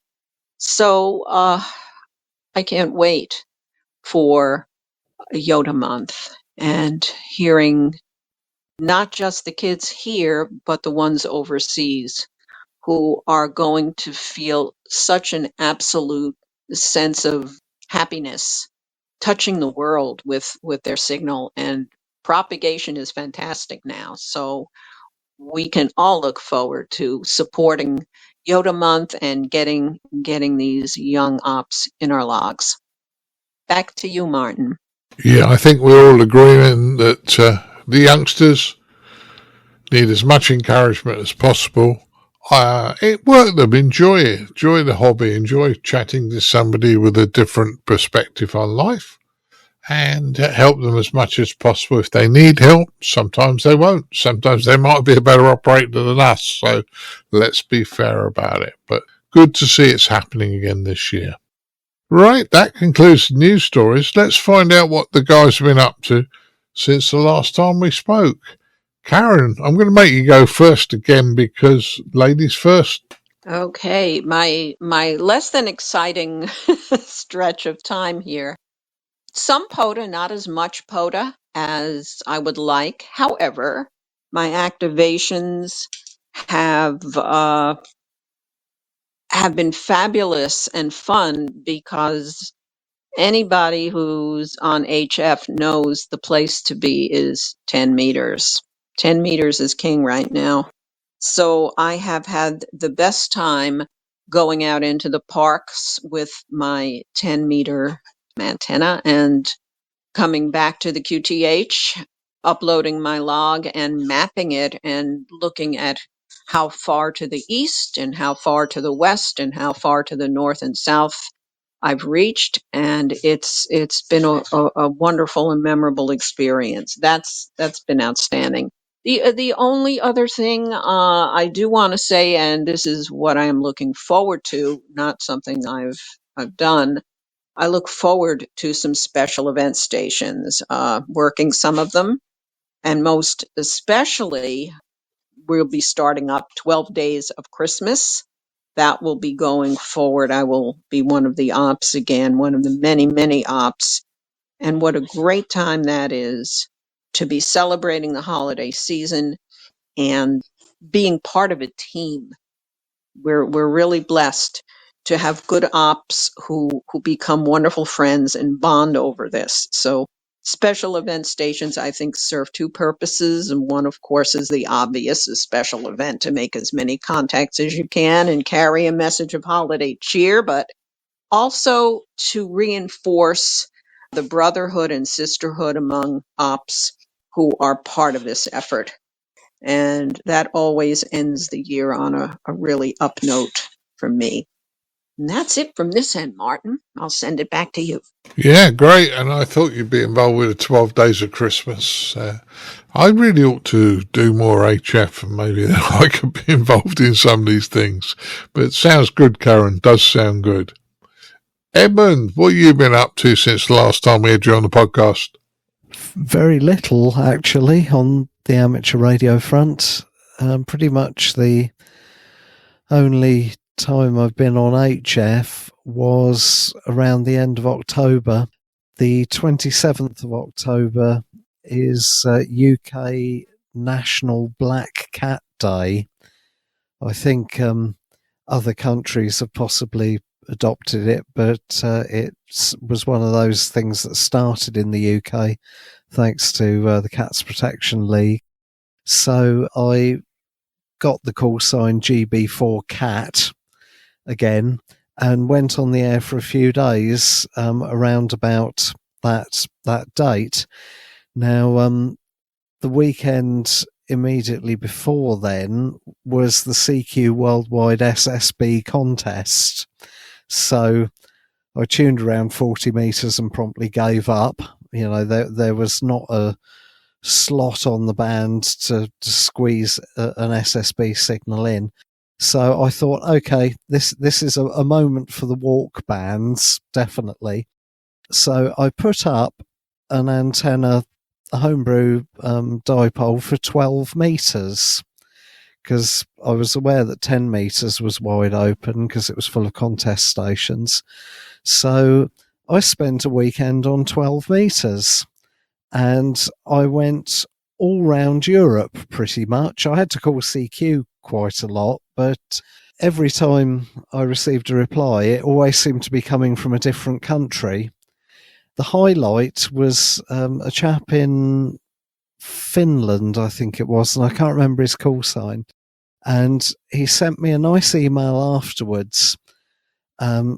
So I can't wait for Yoda month and hearing not just the kids here, but the ones overseas who are going to feel such an absolute sense of happiness touching the world with their signal. And propagation is fantastic now. So we can all look forward to supporting Yoda month and getting these young ops in our logs. Back to you, Martin. Yeah, I think we're all agreeing that the youngsters need as much encouragement as possible. Work them, enjoy the hobby, enjoy chatting to somebody with a different perspective on life, and help them as much as possible. If they need help, sometimes they won't. Sometimes they might be a better operator than us, so let's be fair about it. But good to see it's happening again this year. Right, that concludes the news stories. Let's find out what the guys have been up to since the last time we spoke. Caryn, I'm going to make you go first again because ladies first. Okay, my less than exciting stretch of time here. Some POTA, not as much POTA as I would like. However, my activations have been fabulous and fun because anybody who's on HF knows the place to be is 10 meters. 10 meters is king right now. So I have had the best time going out into the parks with my 10-meter antenna and coming back to the QTH, uploading my log and mapping it and looking at how far to the east and how far to the west and how far to the north and south I've reached, and it's been a wonderful and memorable experience. That's been outstanding. The only other thing I do want to say, and this is what I am looking forward to, not something I've done. I look forward to some special event stations, working some of them, and most especially, we'll be starting up 12 Days of Christmas. That will be going forward. I will be one of the ops again, one of the many, many ops. And what a great time that is to be celebrating the holiday season and being part of a team. We're really blessed to have good ops who become wonderful friends and bond over this. So special event stations, I think, serve two purposes. And one, of course, is the obvious, a special event to make as many contacts as you can and carry a message of holiday cheer, but also to reinforce the brotherhood and sisterhood among ops who are part of this effort. And that always ends the year on a really up note for me. And that's it from this end, Martin. I'll send it back to you. Yeah, great. And I thought you'd be involved with the 12 Days of Christmas. I really ought to do more HF and maybe I could be involved in some of these things. But it sounds good, Caryn. Does sound good. Edmund, what have you been up to since the last time we had you on the podcast? Very little, actually, on the amateur radio front. Pretty much the only time I've been on HF was around the end of October. The 27th of October is UK National Black Cat Day. I think other countries have possibly adopted it, but it was one of those things that started in the UK thanks to the Cats Protection League. So I got the call sign GB4CAT again and went on the air for a few days around about that date. Now, the weekend immediately before then was the CQ Worldwide SSB contest. So I tuned around 40 metres and promptly gave up. there was not a slot on the band to squeeze an SSB signal in. So I thought, okay, this is a moment for the walk bands, definitely. So I put up an antenna, a homebrew dipole for 12 metres, because I was aware that 10 metres was wide open because it was full of contest stations. So I spent a weekend on 12 metres, and I went all round Europe pretty much. I had to call CQ quite a lot, but every time I received a reply, it always seemed to be coming from a different country. The highlight was a chap in Finland, I think it was, and I can't remember his call sign. And he sent me a nice email afterwards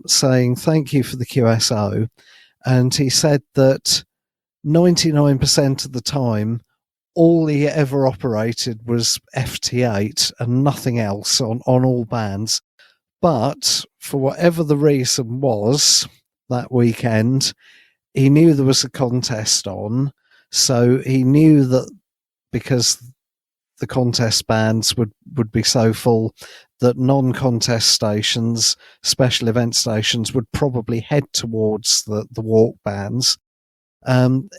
saying thank you for the QSO. And he said that 99% of the time, all he ever operated was FT8 and nothing else on all bands. But for whatever the reason was that weekend, he knew there was a contest on. So he knew that because the contest bands would be so full that non-contest stations, special event stations, would probably head towards the walk bands.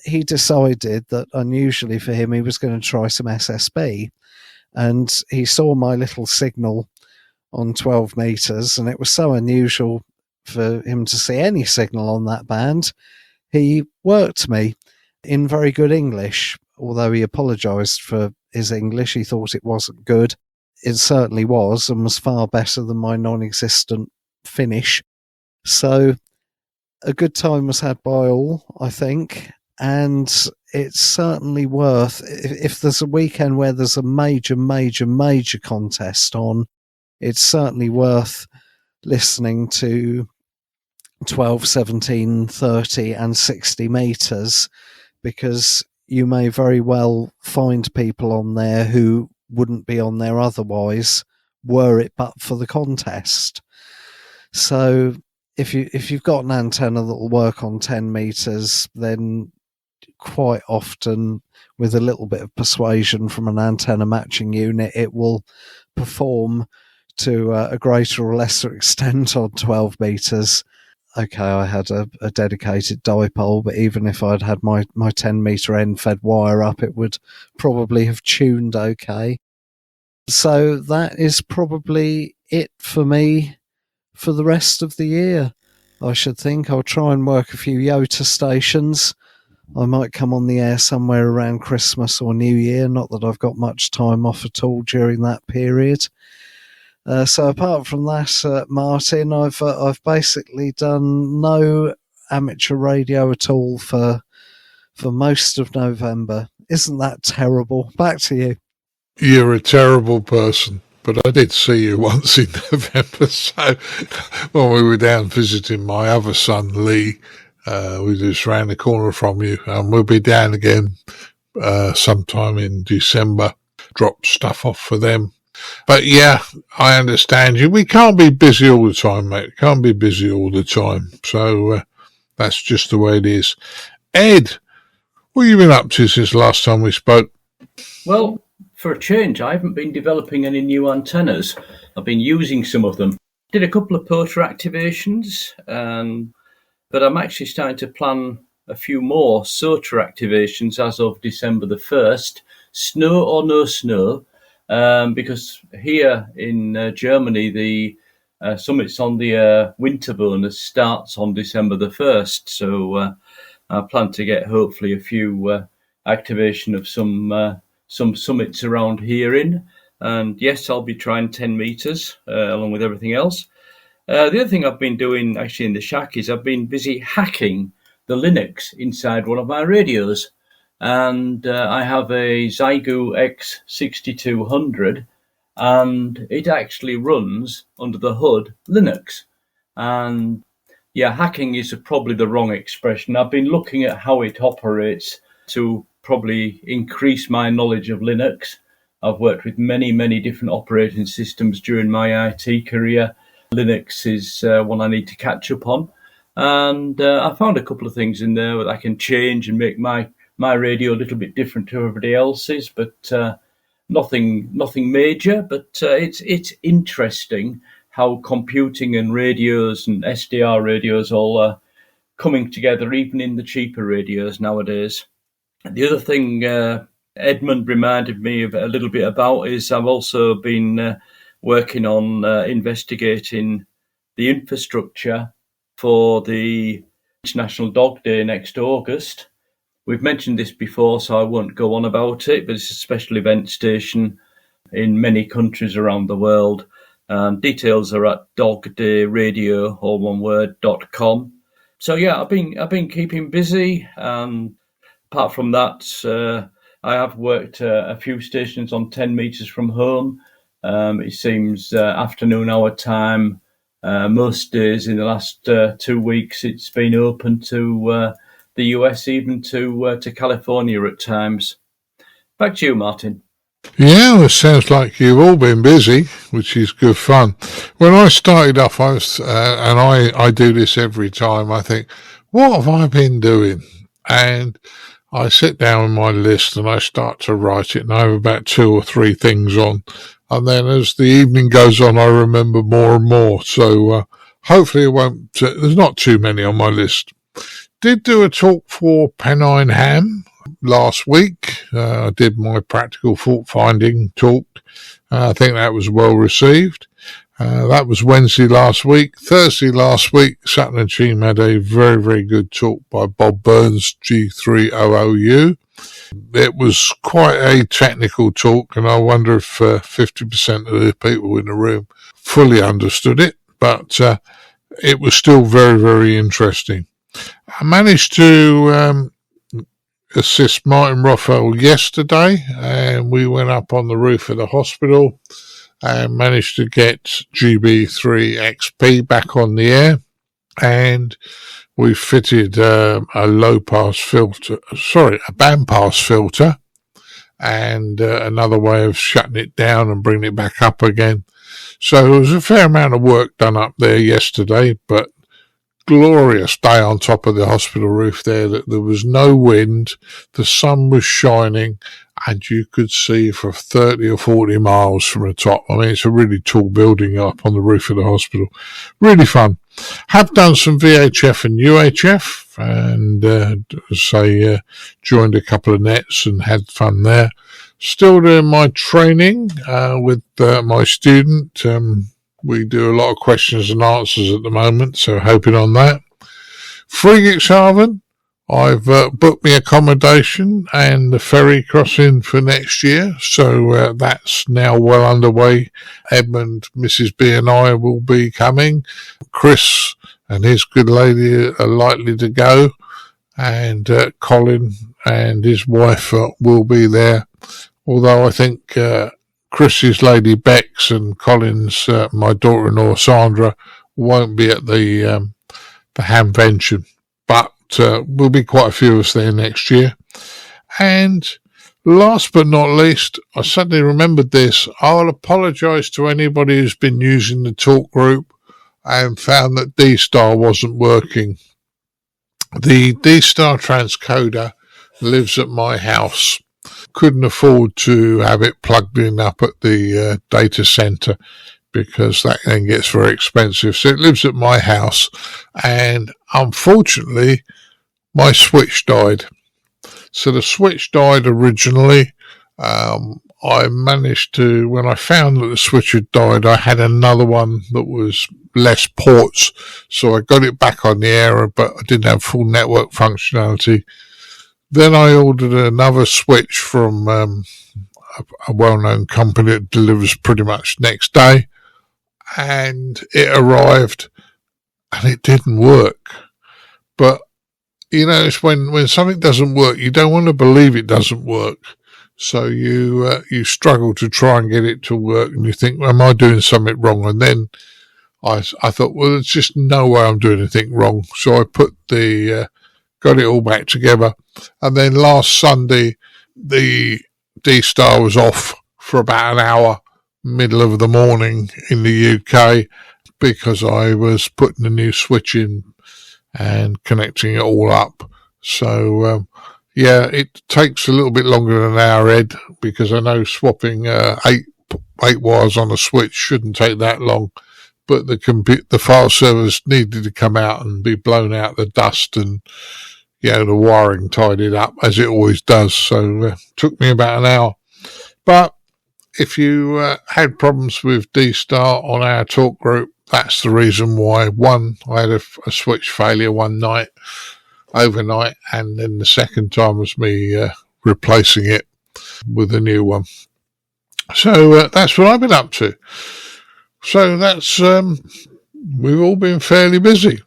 He decided that unusually for him, he was going to try some SSB, and he saw my little signal on 12 metres, and it was so unusual for him to see any signal on that band. He worked me in very good English, although he apologised for his English. He thought it wasn't good. It certainly was, and was far better than my non-existent Finnish. So a good time was had by all, I think, and it's certainly worth, if there's a weekend where there's a major contest on, it's certainly worth listening to 12, 17, 30 and 60 metres, because you may very well find people on there who wouldn't be on there otherwise, were it but for the contest. So if you've got an antenna that will work on 10 metres, then quite often, with a little bit of persuasion from an antenna matching unit, it will perform to a greater or lesser extent on 12 metres. Okay, I had a dedicated dipole, but even if I'd had my 10 metre end fed wire up, it would probably have tuned okay. So that is probably it for me for the rest of the year. I should think I'll try and work a few YOTA stations. I might come on the air somewhere around Christmas or New Year, not that I've got much time off at all during that period. So apart from that, Martin, I've basically done no amateur radio at all for most of November. Isn't that terrible? Back to you. You're a terrible person, but I did see you once in November. So when we were down visiting my other son, Lee, we just round the corner from you, and we'll be down again sometime in December. Drop stuff off for them. But yeah, I understand you. We can't be busy all the time, mate. Can't be busy all the time. So that's just the way it is. Ed, what have you been up to since last time we spoke? Well, for a change, I haven't been developing any new antennas. I've been using some of them. Did a couple of POTA activations, but I'm actually starting to plan a few more SOTA activations as of December the 1st. Snow or no snow. Because here in Germany, the summits on the winter bonus starts on December the 1st. So I plan to get hopefully a few activation of some summits around here in. And yes, I'll be trying 10 metres along with everything else. The other thing I've been doing actually in the shack is I've been busy hacking the Linux inside one of my radios. And I have a XYWO X6200, and it actually runs under the hood Linux. And yeah, hacking is probably the wrong expression. I've been looking at how it operates to probably increase my knowledge of Linux. I've worked with many different operating systems during my IT career. Linux is one I need to catch up on. And I found a couple of things in there that I can change and make my radio a little bit different to everybody else's, but nothing major. But it's interesting how computing and radios and SDR radios all are coming together, even in the cheaper radios nowadays. The other thing Edmund reminded me of a little bit about is I've also been working on investigating the infrastructure for the International Dog Day next August. We've mentioned this before, so I won't go on about it, but it's a special event station in many countries around the world. Details are at dogdayradio, all one word, .com. So yeah, I've been keeping busy. Apart from that, I have worked a few stations on 10 metres from home. It seems afternoon hour time, most days in the last 2 weeks, it's been open to the US, even to California at times. Back to you, Martin. Yeah, well, it sounds like you've all been busy, which is good fun. When I started off, I was, and I do this every time, I think, what have I been doing? And I sit down with my list and I start to write it, and I have about 2 or 3 things on. And then as the evening goes on, I remember more and more. So hopefully it won't, there's not too many on my list. Did do a talk for Pennine Ham last week. I did my practical fault finding talk. I think that was well received. That was Wednesday last week. Thursday last week, Sutton and Cheam had a very, very good talk by Bob Burns, G4IWO. It was quite a technical talk, and I wonder if 50% of the people in the room fully understood it, but it was still very, very interesting. I managed to assist Martin Rothwell yesterday, and we went up on the roof of the hospital and managed to get GB3XP back on the air, and we fitted a bandpass filter, and another way of shutting it down and bringing it back up again. So there was a fair amount of work done up there yesterday, but glorious day on top of the hospital roof there. That there was no wind, the sun was shining, and you could see for 30 or 40 miles from the top. I mean, it's a really tall building up on the roof of the hospital. Really fun. Have done some VHF and UHF, and joined a couple of nets and had fun there. Still doing my training with my student. We do a lot of questions and answers at the moment, so hoping on that. Friedrichshafen, I've booked me accommodation and the ferry crossing for next year, so that's now well underway. Edmund, Mrs. B and I will be coming. Chris and his good lady are likely to go, and Colin and his wife will be there, although I think Chris's lady Bex and Colin's my daughter-in-law Sandra won't be at the Hamvention, but will be quite a few of us there next year. And last but not least, I suddenly remembered this. I'll apologise to anybody who's been using the talk group and found that D.A.R.C wasn't working. The D.A.R.C transcoder lives at my house. Couldn't afford to have it plugged in up at the data centre, because that then gets very expensive. So it lives at my house, and unfortunately my switch died. So the switch died originally. I managed to, when I found that the switch had died, I had another one that was less ports, so I got it back on the air, but I didn't have full network functionality. Then I ordered another switch from a well-known company that delivers pretty much next day, and it arrived and it didn't work. But you know, it's when something doesn't work, you don't want to believe it doesn't work, so you struggle to try and get it to work, and you think, well, am I doing something wrong? And then I thought, well, there's just no way I'm doing anything wrong, so I put got it all back together. And then last Sunday, the D.A.R.C was off for about an hour, middle of the morning in the UK, because I was putting a new switch in and connecting it all up. So, yeah, it takes a little bit longer than an hour, Ed, because I know swapping eight wires on a switch shouldn't take that long. But the file servers needed to come out and be blown out the dust, and the wiring tidied up as it always does. So it took me about an hour. But if you had problems with D.A.R.C on our talk group, that's the reason why. One, I had a switch failure one night, overnight, and then the second time was me replacing it with a new one. So that's what I've been up to. So that's, we've all been fairly busy.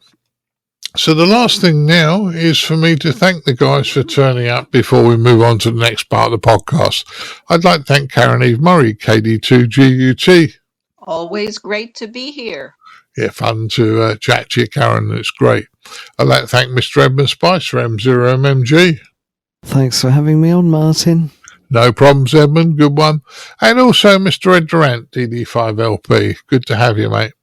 So the last thing now is for me to thank the guys for turning up before we move on to the next part of the podcast. I'd like to thank Caryn Eve Murray, KD2GUT. Always great to be here. Yeah, fun to chat to you, Caryn. It's great. I'd like to thank Mr. Edmund Spicer M0MNG. Thanks for having me on, Martin. No problems, Edmund. Good one. And also Mr. Ed Durrant DD5LP. Good to have you, mate.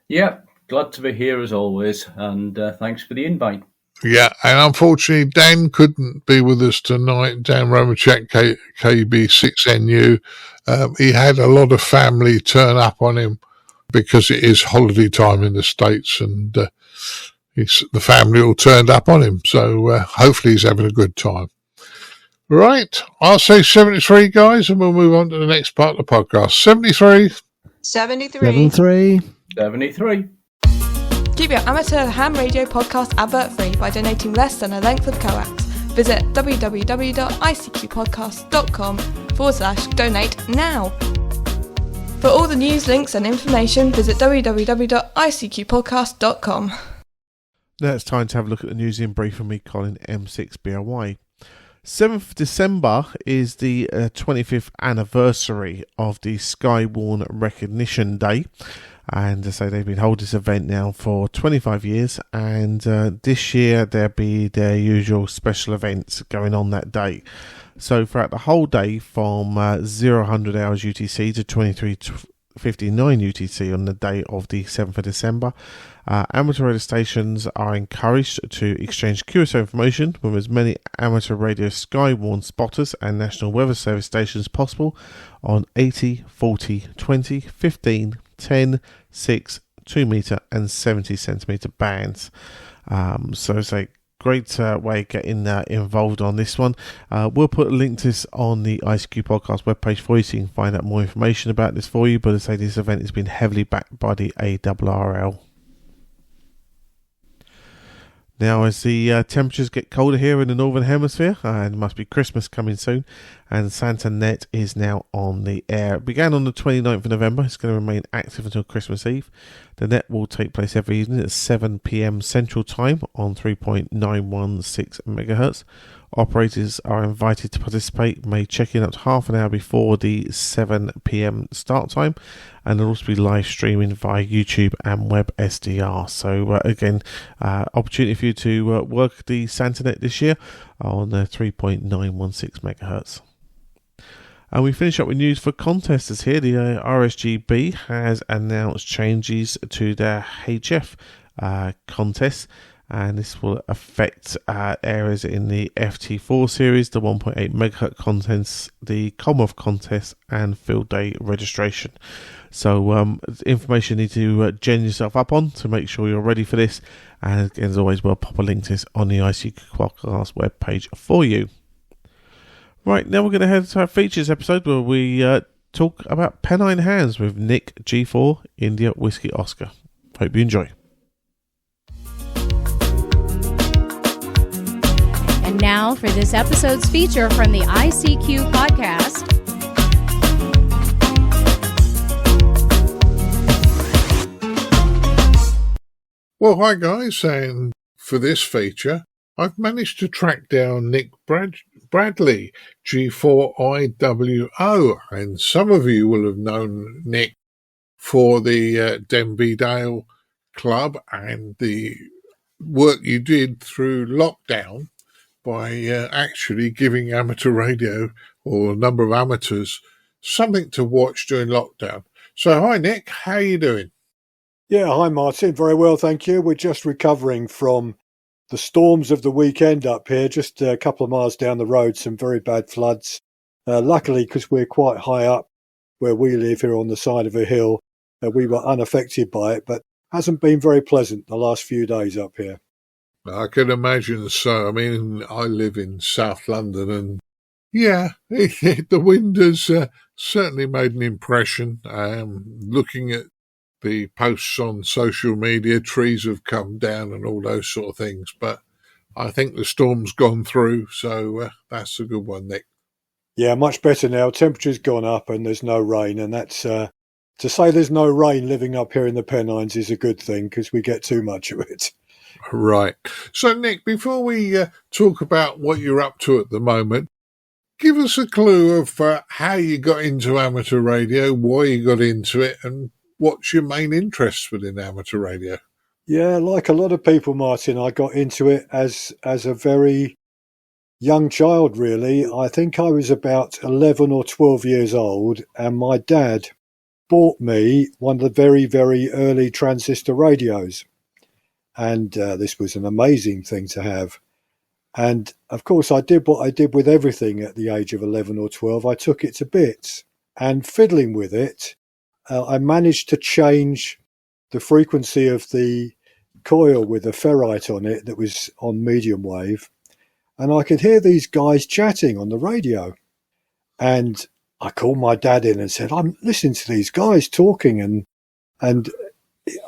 Yeah, glad to be here as always, and thanks for the invite. Yeah, and unfortunately, Dan couldn't be with us tonight. Dan Romacek, KB6NU. He had a lot of family turn up on him because it is holiday time in the States, and the family all turned up on him. So hopefully he's having a good time. Right, I'll say 73, guys, and we'll move on to the next part of the podcast. 73. 73. 73. Keep your amateur ham radio podcast advert free by donating less than a length of coax. Visit www.icqpodcast.com/donate now. For all the news, links and information, visit www.icqpodcast.com. Now it's time to have a look at the news in brief from me, Colin M6BRY. 7th December is the 25th anniversary of the SKYWARN Recognition Day, and so they've been holding this event now for 25 years, and this year there'll be their usual special events going on that day. So throughout the whole day from 0000 hours UTC to 23:59 UTC on the day of the 7th of December, amateur radio stations are encouraged to exchange QSO information with as many amateur radio SKYWARN spotters and National Weather Service stations as possible on 80, 40, 20, 15, 10, 6, 2 metre and 70 centimetre bands. So it's a great way of getting involved on this one. We'll put a link to this on the ICQ podcast webpage for you, so you can find out more information about this for you. But as I say, this event has been heavily backed by the ARRL. Now, as the temperatures get colder here in the Northern Hemisphere, and it must be Christmas coming soon, and Santa Net is now on the air. It began on the 29th of November. It's going to remain active until Christmas Eve. The net will take place every evening at 7 p.m. Central Time on 3.916 MHz. Operators are invited to participate, may check in up to half an hour before the 7 p.m. start time, and they'll also be live streaming via YouTube and Web SDR. So again, opportunity for you to work the SantaNet this year on 3.916 MHz. And we finish up with news for contesters here. The RSGB has announced changes to their HF contests, and this will affect areas in the FT4 series, the 1.8 MHz contests, the Commonwealth contest, and field day registration. So information you need to gen yourself up on to make sure you're ready for this. And again, as always, we'll pop a link to this on the ICQ podcast webpage for you. Right, now we're going to head to our features episode where we talk about Pennine Hams with Nick G4 India Whiskey Oscar. Hope you enjoy. And now for this episode's feature from the ICQ podcast. Well, hi guys, and for this feature, I've managed to track down Nick Bradley, G4IWO, and some of you will have known Nick for the Denby Dale Club and the work you did through lockdown by actually giving amateur radio, or a number of amateurs, something to watch during lockdown. So hi Nick, how are you doing? Yeah, hi Martin. Very well, thank you. We're just recovering from the storms of the weekend up here, just a couple of miles down the road, some very bad floods. Luckily, because we're quite high up where we live here on the side of a hill, we were unaffected by it, but hasn't been very pleasant the last few days up here. I can imagine so. I mean, I live in South London and yeah, the wind has certainly made an impression. Looking at the posts on social media, trees have come down and all those sort of things. But I think the storm's gone through, so that's a good one, Nick. Yeah, much better now. Temperature's gone up and there's no rain. And that's to say there's no rain living up here in the Pennines is a good thing because we get too much of it. Right. So, Nick, before we talk about what you're up to at the moment, give us a clue of how you got into amateur radio, why you got into it, and what's your main interest within amateur radio? Yeah, like a lot of people, Martin, I got into it as a very young child, really. I think I was about 11 or 12 years old, and my dad bought me one of the very, very early transistor radios. And this was an amazing thing to have. And of course, I did what I did with everything at the age of 11 or 12. I took it to bits, and fiddling with it, I managed to change the frequency of the coil with a ferrite on it that was on medium wave. And I could hear these guys chatting on the radio. And I called my dad in and said, I'm listening to these guys talking. And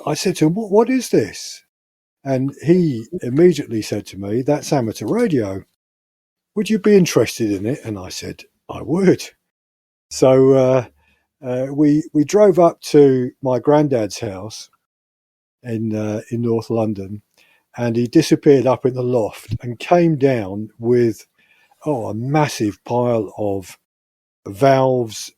I said to him, what is this? And he immediately said to me, that's amateur radio. Would you be interested in it? And I said, I would. So we drove up to my granddad's house in North London, and he disappeared up in the loft and came down with a massive pile of valves,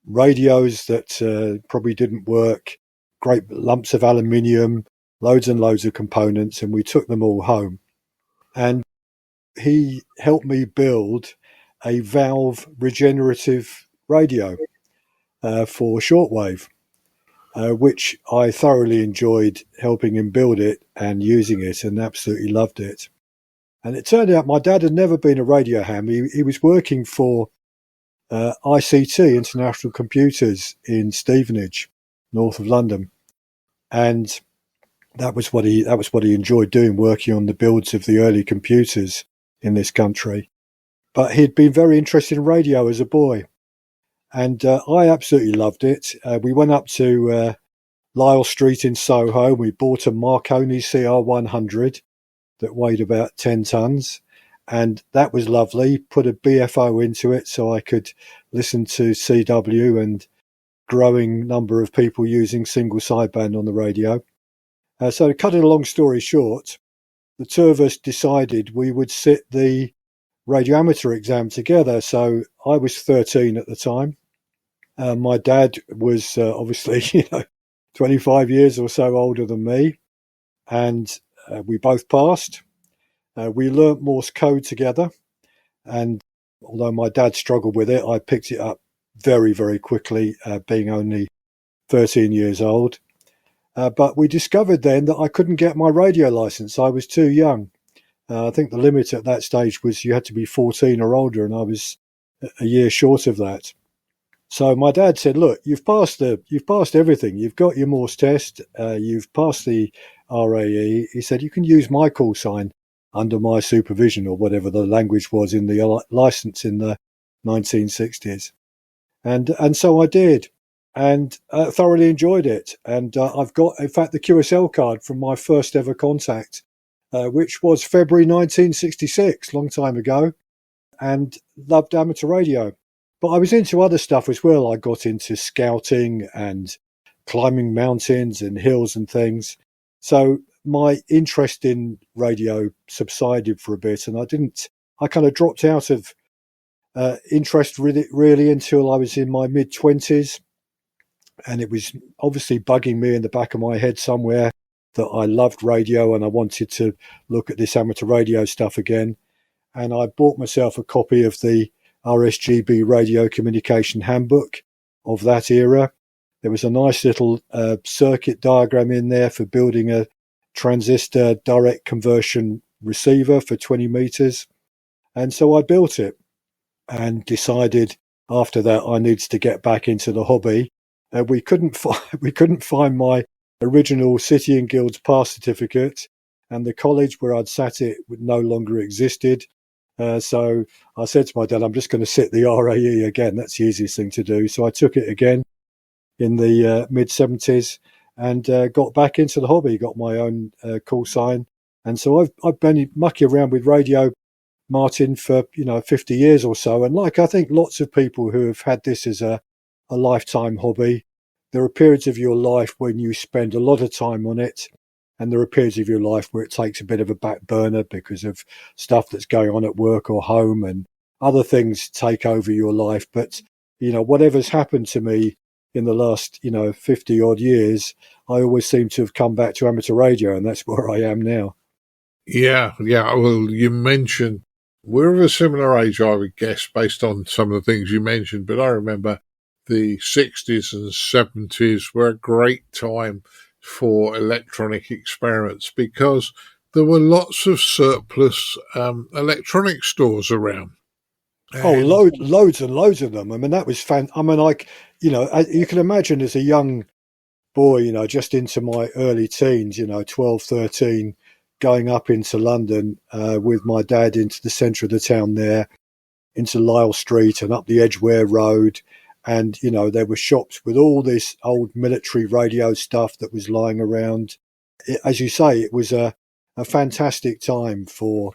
radios that probably didn't work, great lumps of aluminium, loads and loads of components, and we took them all home. And he helped me build a valve regenerative radio for shortwave, which I thoroughly enjoyed helping him build it and using it, and absolutely loved it. And it turned out my dad had never been a radio ham. He was working for ICT, International Computers, in Stevenage, north of London, and that was what he enjoyed doing, working on the builds of the early computers in this country. But he'd been very interested in radio as a boy, and I absolutely loved it. We went up to Lisle Street in Soho. We bought a Marconi CR100 that weighed about 10 tons, and that was lovely. Put a BFO into it so I could listen to CW and growing number of people using single sideband on the radio. So to cut a long story short, the two of us decided we would sit the radio amateur exam together. So I was 13 at the time. My dad was obviously 25 years or so older than me, and we both passed. We learnt Morse code together, and although my dad struggled with it, I picked it up very, very quickly, being only 13 years old. But we discovered then that I couldn't get my radio license. I was too young. I think the limit at that stage was you had to be 14 or older, and I was a year short of that. So my dad said, look, you've passed everything. You've got your Morse test. You've passed the RAE. He said, you can use my call sign under my supervision, or whatever the language was in the license in the 1960s. And so I did, and thoroughly enjoyed it. And I've got, in fact, the QSL card from my first ever contact, which was February 1966, long time ago, and loved amateur radio. But I was into other stuff as well. I got into scouting and climbing mountains and hills and things. So my interest in radio subsided for a bit, and I kind of dropped out of interest really until I was in my mid-20s. And it was obviously bugging me in the back of my head somewhere that I loved radio and I wanted to look at this amateur radio stuff again. And I bought myself a copy of the RSGB Radio Communication Handbook of that era. There was a nice little circuit diagram in there for building a transistor direct conversion receiver for 20 meters. And so I built it and decided after that I needed to get back into the hobby. We couldn't find my original City and Guilds pass certificate, and the college where I'd sat it no longer existed. So I said to my dad, I'm just going to sit the RAE again. That's the easiest thing to do. So I took it again in the mid-70s and got back into the hobby, got my own call sign. And so I've been mucking around with radio, Martin, for 50 years or so. And like I think lots of people who have had this as a lifetime hobby, there are periods of your life when you spend a lot of time on it, and there are periods of your life where it takes a bit of a back burner because of stuff that's going on at work or home, and other things take over your life. But whatever's happened to me in the last 50 odd years, I always seem to have come back to amateur radio, and that's where I am now. Yeah. Well, you mentioned we're of a similar age, I would guess, based on some of the things you mentioned. But I remember the 60s and 70s were a great time for electronic experiments because there were lots of surplus electronic stores around. And loads and loads of them. I mean, that was fun. I mean, you can imagine as a young boy, just into my early teens, 12, 13, going up into London with my dad into the centre of the town there, into Lisle Street and up the Edgware Road. And, there were shops with all this old military radio stuff that was lying around. As you say, it was a fantastic time for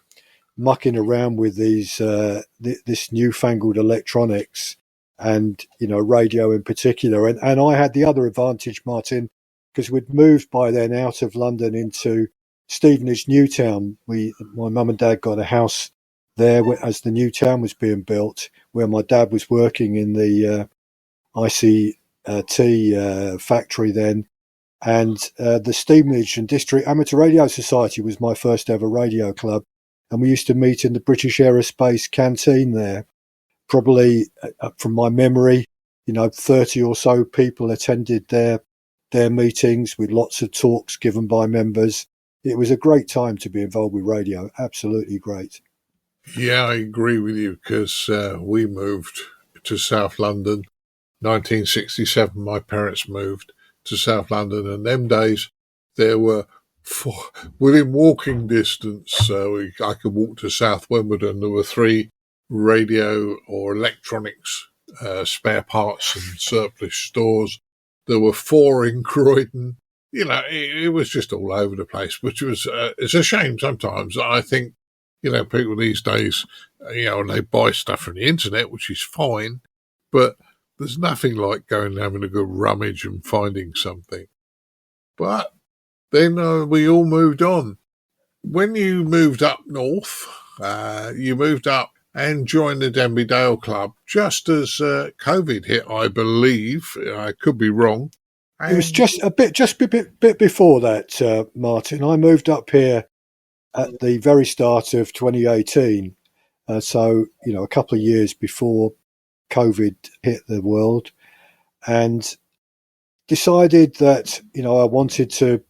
mucking around with this newfangled electronics and, radio in particular. And I had the other advantage, Martin, because we'd moved by then out of London into Stevenage, Newtown. My mum and dad got a house there as the new town was being built, where my dad was working in the ICT factory then, and the Stevenage and District Amateur Radio Society was my first ever radio club, and we used to meet in the British Aerospace canteen there. Probably, from my memory, 30 or so people attended their meetings with lots of talks given by members. It was a great time to be involved with radio, absolutely great. Yeah, I agree with you, because we moved to South London 1967, my parents moved to South London, and them days there were within walking distance. I could walk to South Wimbledon. There were 3 radio or electronics spare parts and surplus stores. There were 4 in Croydon. It was just all over the place, which was it's a shame sometimes. I think people these days, and they buy stuff from the internet, which is fine, but there's nothing like going and having a good rummage and finding something. But then we all moved on. When you moved up north, you moved up and joined the Denby Dale Club just as COVID hit, I believe. I could be wrong. It was just a bit before that, Martin. I moved up here at the very start of 2018. So, a couple of years before COVID hit the world, and decided that, I wanted to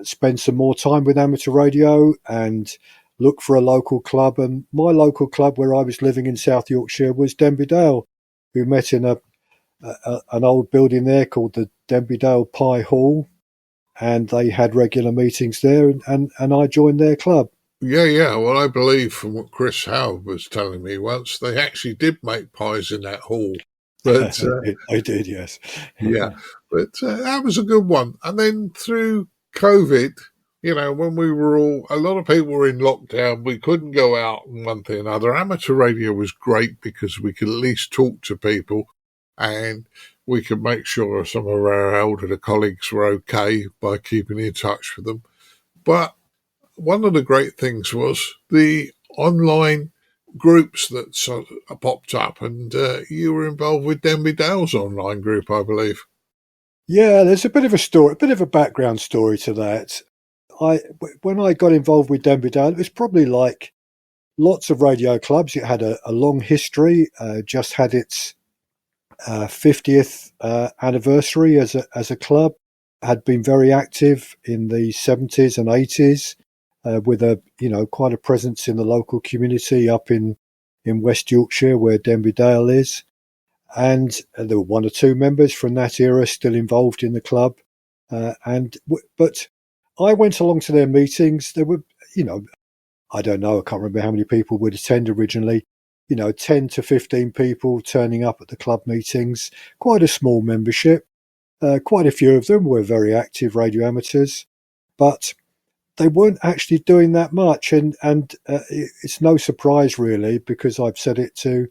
spend some more time with amateur radio and look for a local club. And my local club where I was living in South Yorkshire was Denby Dale. We met in an old building there called the Denby Dale Pie Hall, and they had regular meetings there, and I joined their club. Yeah. Well, I believe from what Chris Howard was telling me once, they actually did make pies in that hall. But I did, yes. Yeah, but that was a good one. And then through COVID, when we were a lot of people were in lockdown, we couldn't go out and one thing or another. Amateur radio was great because we could at least talk to people, and we could make sure some of our elderly colleagues were okay by keeping in touch with them. But one of the great things was the online groups that sort of popped up, and you were involved with Denby Dale's online group, I believe. Yeah, there's a bit of a story, a bit of a background story to that. When I got involved with Denby Dale, it was probably like lots of radio clubs. It had a long history, just had its 50th anniversary as a club. Had been very active in the 70s and 80s, with quite a presence in the local community up in West Yorkshire, where Denby Dale is. And there were one or two members from that era still involved in the club. But I went along to their meetings. There were, I don't know, I can't remember how many people would attend originally, 10 to 15 people turning up at the club meetings, quite a small membership. Quite a few of them were very active radio amateurs, but they weren't actually doing that much. And it's no surprise, really, because I've said it to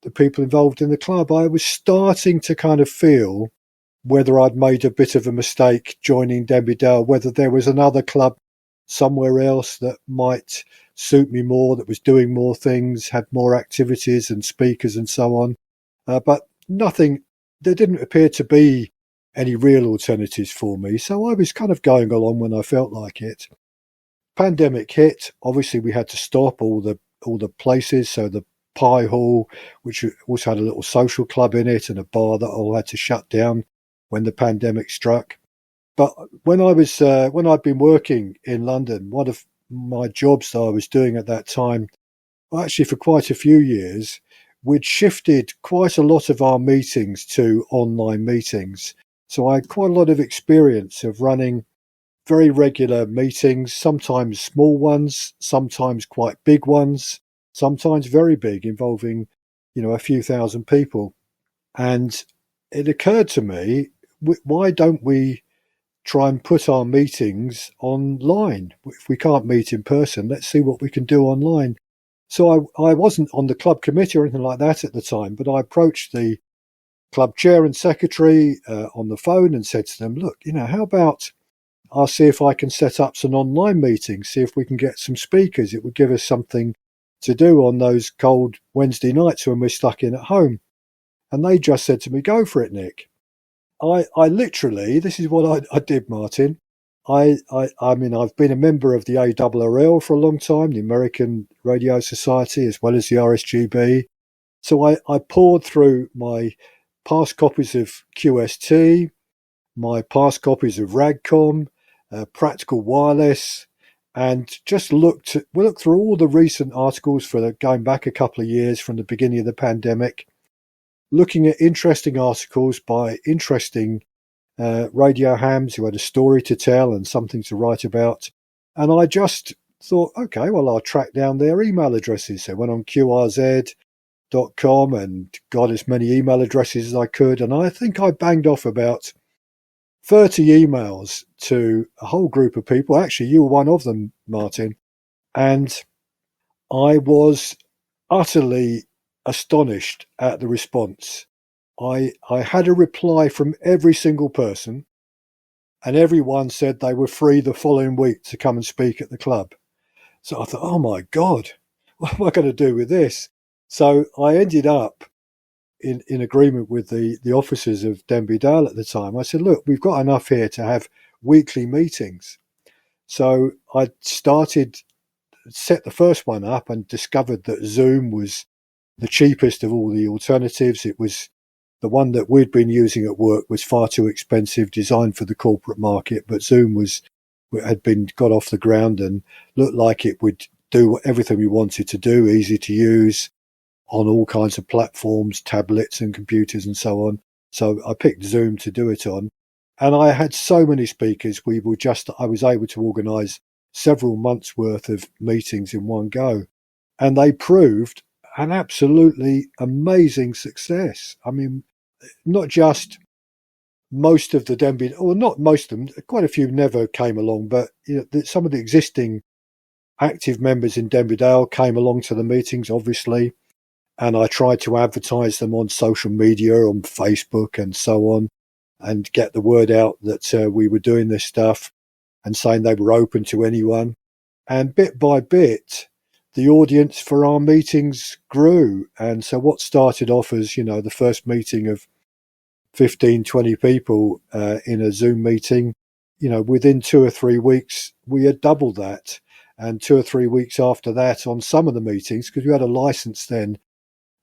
the people involved in the club. I was starting to kind of feel whether I'd made a bit of a mistake joining Denby Dale, whether there was another club somewhere else that might suit me more, that was doing more things, had more activities and speakers and so on. But nothing, there didn't appear to be any real alternatives for me. So I was kind of going along when I felt like it. Pandemic hit. Obviously, we had to stop all the places. So the Pie Hall, which also had a little social club in it, and a bar, that all had to shut down when the pandemic struck. But when I'd been working in London, one of my jobs that I was doing at that time, well, actually for quite a few years, we'd shifted quite a lot of our meetings to online meetings. So I had quite a lot of experience of running very regular meetings, sometimes small ones, sometimes quite big ones, sometimes very big, involving, a few thousand people. And it occurred to me, why don't we try and put our meetings online? If we can't meet in person, let's see what we can do online. So I wasn't on the club committee or anything like that at the time, but I approached the club chair and secretary on the phone and said to them, look, how about I'll see if I can set up some online meetings, see if we can get some speakers. It would give us something to do on those cold Wednesday nights when we're stuck in at home. And they just said to me, go for it, Nick. I literally, this is what I did, Martin. I mean, I've been a member of the ARRL for a long time, the American Radio Society, as well as the RSGB. So I poured through my past copies of QST, my past copies of RAGCOM, Practical Wireless, and just looked through all the recent articles going back a couple of years from the beginning of the pandemic, looking at interesting articles by interesting radio hams who had a story to tell and something to write about. And I just thought, okay, well, I'll track down their email addresses. So I went on QRZ.com and got as many email addresses as I could. And I think I banged off about 30 emails to a whole group of people. Actually, you were one of them, Martin. And I was utterly astonished at the response. I had a reply from every single person, and everyone said they were free the following week to come and speak at the club. So I thought, oh my God, what am I going to do with this? So I ended up in agreement with the officers of Denby Dale at the time. I said, look, we've got enough here to have weekly meetings. So I set the first one up and discovered that Zoom was the cheapest of all the alternatives. It was the one that we'd been using at work was far too expensive, designed for the corporate market, but Zoom had been got off the ground and looked like it would do everything we wanted to do, easy to use on all kinds of platforms, tablets and computers and so on. So I picked Zoom to do it on. And I had so many speakers, I was able to organise several months worth of meetings in one go. And they proved an absolutely amazing success. I mean, not just most of the Denby, or not most of them, quite a few never came along, but some of the existing active members in Denby Dale came along to the meetings, obviously. And I tried to advertise them on social media, on Facebook and so on, and get the word out that we were doing this stuff and saying they were open to anyone. And bit by bit, the audience for our meetings grew. And so what started off as, the first meeting of 15, 20 people in a Zoom meeting, within 2 or 3 weeks, we had doubled that. And 2 or 3 weeks after that, on some of the meetings, because we had a license then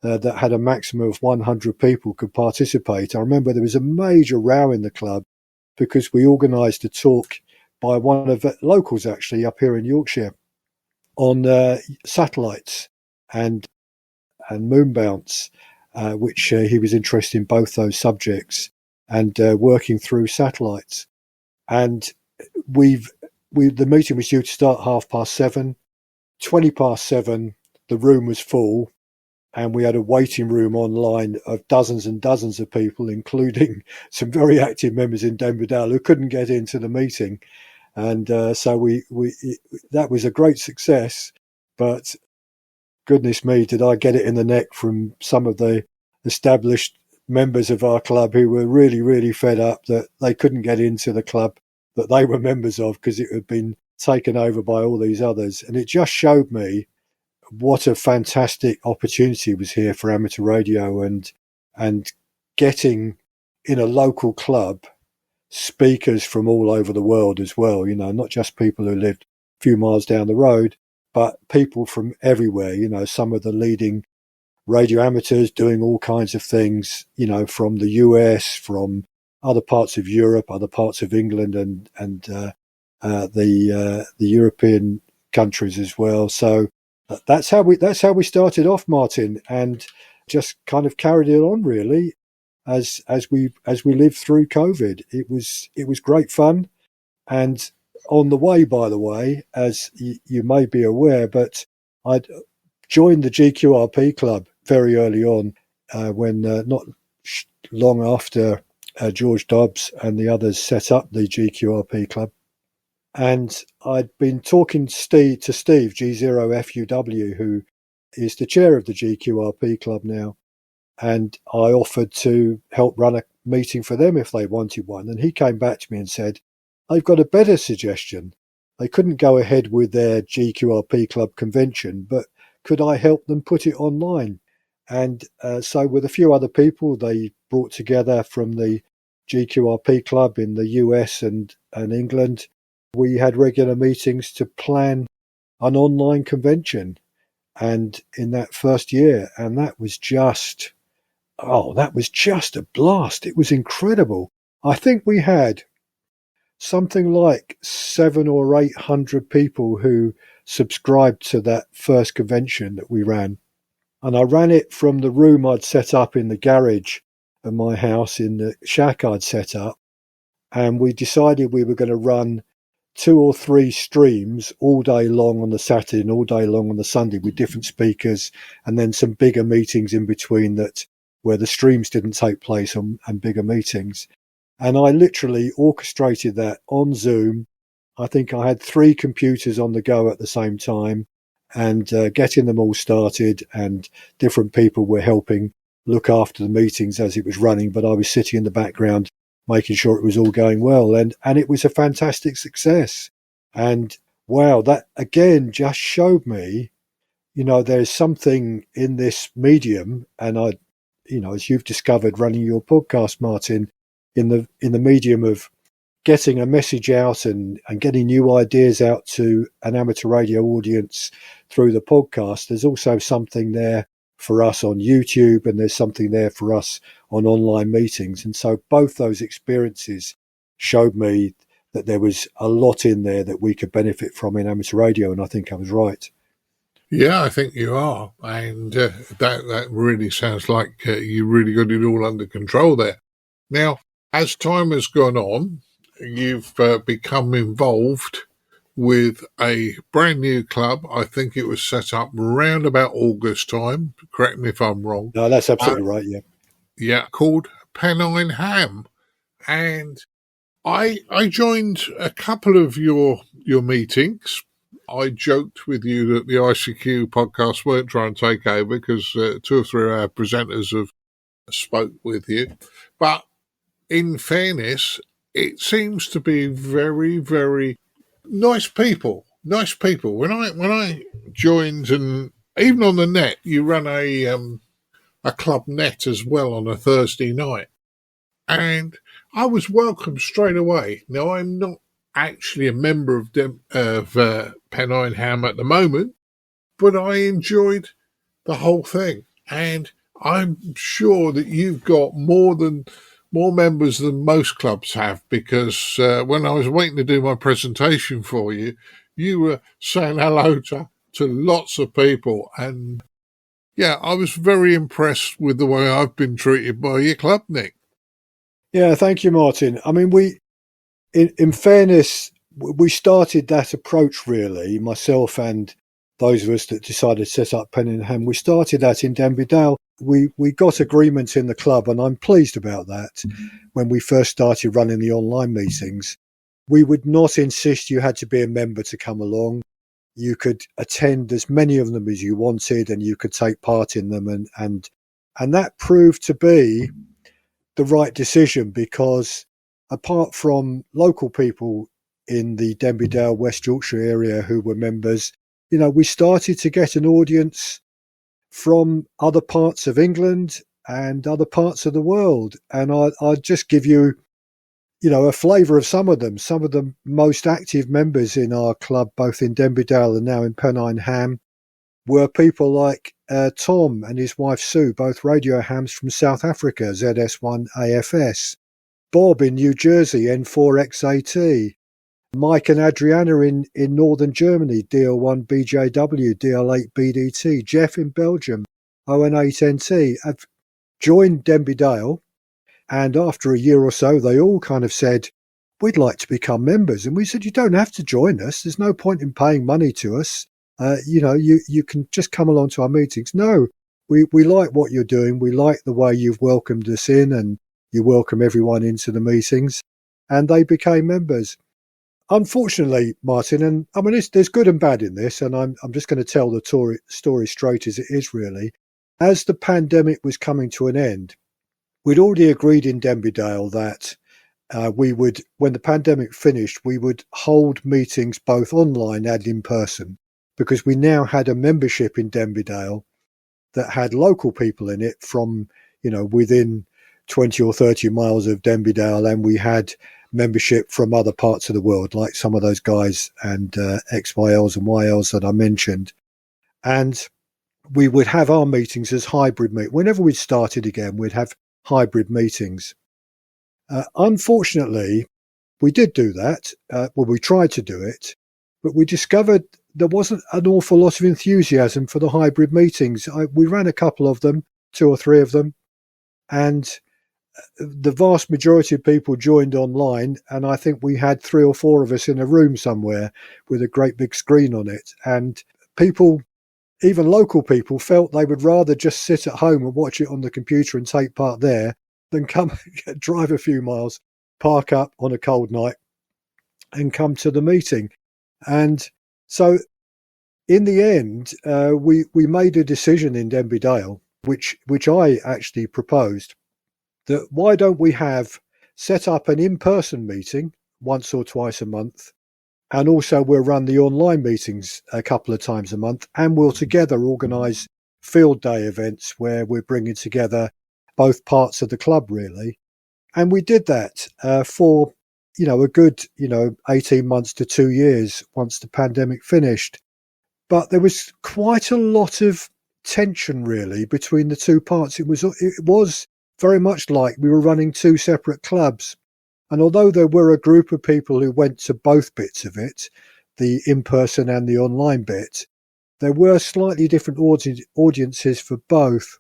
that had a maximum of 100 people could participate. I remember there was a major row in the club because we organised a talk by one of the locals actually up here in Yorkshire on satellites and moon bounce, which he was interested in both those subjects and working through satellites. And the meeting was due to start 7:30. 7:20, the room was full, and we had a waiting room online of dozens and dozens of people, including some very active members in Denverdale who couldn't get into the meeting. And so that was a great success, but goodness me, did I get it in the neck from some of the established members of our club who were really, really fed up that they couldn't get into the club that they were members of because it had been taken over by all these others. And it just showed me what a fantastic opportunity was here for amateur radio and getting in a local club speakers from all over the world as well, you know, not just people who lived a few miles down the road, but people from everywhere, you know, some of the leading radio amateurs doing all kinds of things, you know, from the US, from other parts of Europe, other parts of England and the European countries as well. So that's how we started off, Martin, and just kind of carried it on really as we lived through COVID. It was great fun. And on the way, by the way, as you may be aware, but I'd joined the GQRP club very early on when not long after George Dobbs and the others set up the GQRP club. And I'd been talking to Steve, G4IWO, who is the chair of the GQRP club now. And I offered to help run a meeting for them if they wanted one. And he came back to me and said, I've got a better suggestion. They couldn't go ahead with their GQRP club convention, but could I help them put it online? And so with a few other people, they brought together from the GQRP club in the US and England. We had regular meetings to plan an online convention. And in that first year, and that was just a blast. It was incredible. I think we had something like 700 or 800 people who subscribed to that first convention that we ran. And I ran it from the room I'd set up in the garage of my house, in the shack I'd set up. And we decided we were going to run 2 or 3 streams all day long on the Saturday and all day long on the Sunday with different speakers, and then some bigger meetings in between that where the streams didn't take place and bigger meetings. And I literally orchestrated that on Zoom. I think I had 3 computers on the go at the same time and getting them all started, and different people were helping look after the meetings as it was running, but I was sitting in the background making sure it was all going well. And it was a fantastic success. And wow, that again just showed me, you know, there's something in this medium, and I, you know, as you've discovered running your podcast, Martin, in the medium of getting a message out and getting new ideas out to an amateur radio audience through the podcast, there's also something there for us on YouTube, and there's something there for us on online meetings. And so both those experiences showed me that there was a lot in there that we could benefit from in amateur radio, and I think I was right. Yeah, I think you are. And that really sounds like you really got it all under control there. Now, as time has gone on, you've become involved with a brand new club. I think it was set up around about August time. Correct me if I'm wrong. No, that's absolutely right, yeah. Yeah, called Pennine Ham. And I joined a couple of your meetings. I joked with you that the ICQ podcast weren't trying to take over because 2 or 3 of our presenters have spoke with you. But in fairness, it seems to be very, very nice people. Nice people. When I joined, and even on the net, you run a club net as well on a Thursday night, and I was welcomed straight away. Now, I'm not actually a member of Pennine Ham at the moment, but I enjoyed the whole thing. and I'm sure that you've got more members than most clubs have, because when I was waiting to do my presentation for you, you were saying hello to lots of people, and yeah, I was very impressed with the way I've been treated by your club, Nick. Yeah, thank you, Martin. I mean, in fairness, we started that approach, really, myself and those of us that decided to set up Pennine Ham. We started that in Denby Dale. We got agreement in the club, and I'm pleased about that. When we first started running the online meetings, we would not insist you had to be a member to come along. You could attend as many of them as you wanted, and you could take part in them, and that proved to be the right decision, because apart from local people in the Denby Dale, West Yorkshire area who were members, we started to get an audience from other parts of England and other parts of the world. And I'll just give you, a flavour of some of them. Some of the most active members in our club, both in Denby Dale and now in Pennine Ham, were people like Tom and his wife Sue, both radio hams from South Africa, ZS1 AFS. Bob in New Jersey, N4XAT. Mike and Adriana in northern Germany, DL1 BJW, DL8 BDT. Jeff in Belgium, ON8NT, have joined Denby Dale, and after a year or so they all kind of said, we'd like to become members. And we said, you don't have to join us, there's no point in paying money to us. You can just come along to our meetings. No, we like what you're doing, we like the way you've welcomed us in, and you welcome everyone into the meetings, and they became members. Unfortunately, Martin, and I mean, there's good and bad in this, and I'm just going to tell the story straight as it is, really. As the pandemic was coming to an end, we'd already agreed in Denby Dale that we would, when the pandemic finished, we would hold meetings both online and in person, because we now had a membership in Denby Dale that had local people in it from, within 20 or 30 miles of Denby Dale, and we had membership from other parts of the world, like some of those guys and XYLs and YLs that I mentioned. And we would have our meetings as hybrid meetings. Whenever we started again, we'd have hybrid meetings. Unfortunately, we did do that. We tried to do it, but we discovered there wasn't an awful lot of enthusiasm for the hybrid meetings. We ran a couple of them, 2 or 3 of them, and the vast majority of people joined online, and I think we had 3 or 4 of us in a room somewhere with a great big screen on it. And people, even local people, felt they would rather just sit at home and watch it on the computer and take part there than come drive a few miles, park up on a cold night and come to the meeting. And so in the end, we made a decision in Denby Dale, which I actually proposed, that why don't we set up an in-person meeting once or twice a month, and also we'll run the online meetings a couple of times a month, and we'll together organise field day events where we're bringing together both parts of the club, really. And we did that for, a good, 18 months to 2 years once the pandemic finished. But there was quite a lot of tension, really, between the two parts. It was very much like we were running 2 separate clubs. And although there were a group of people who went to both bits of it, the in-person and the online bit, there were slightly different audiences for both.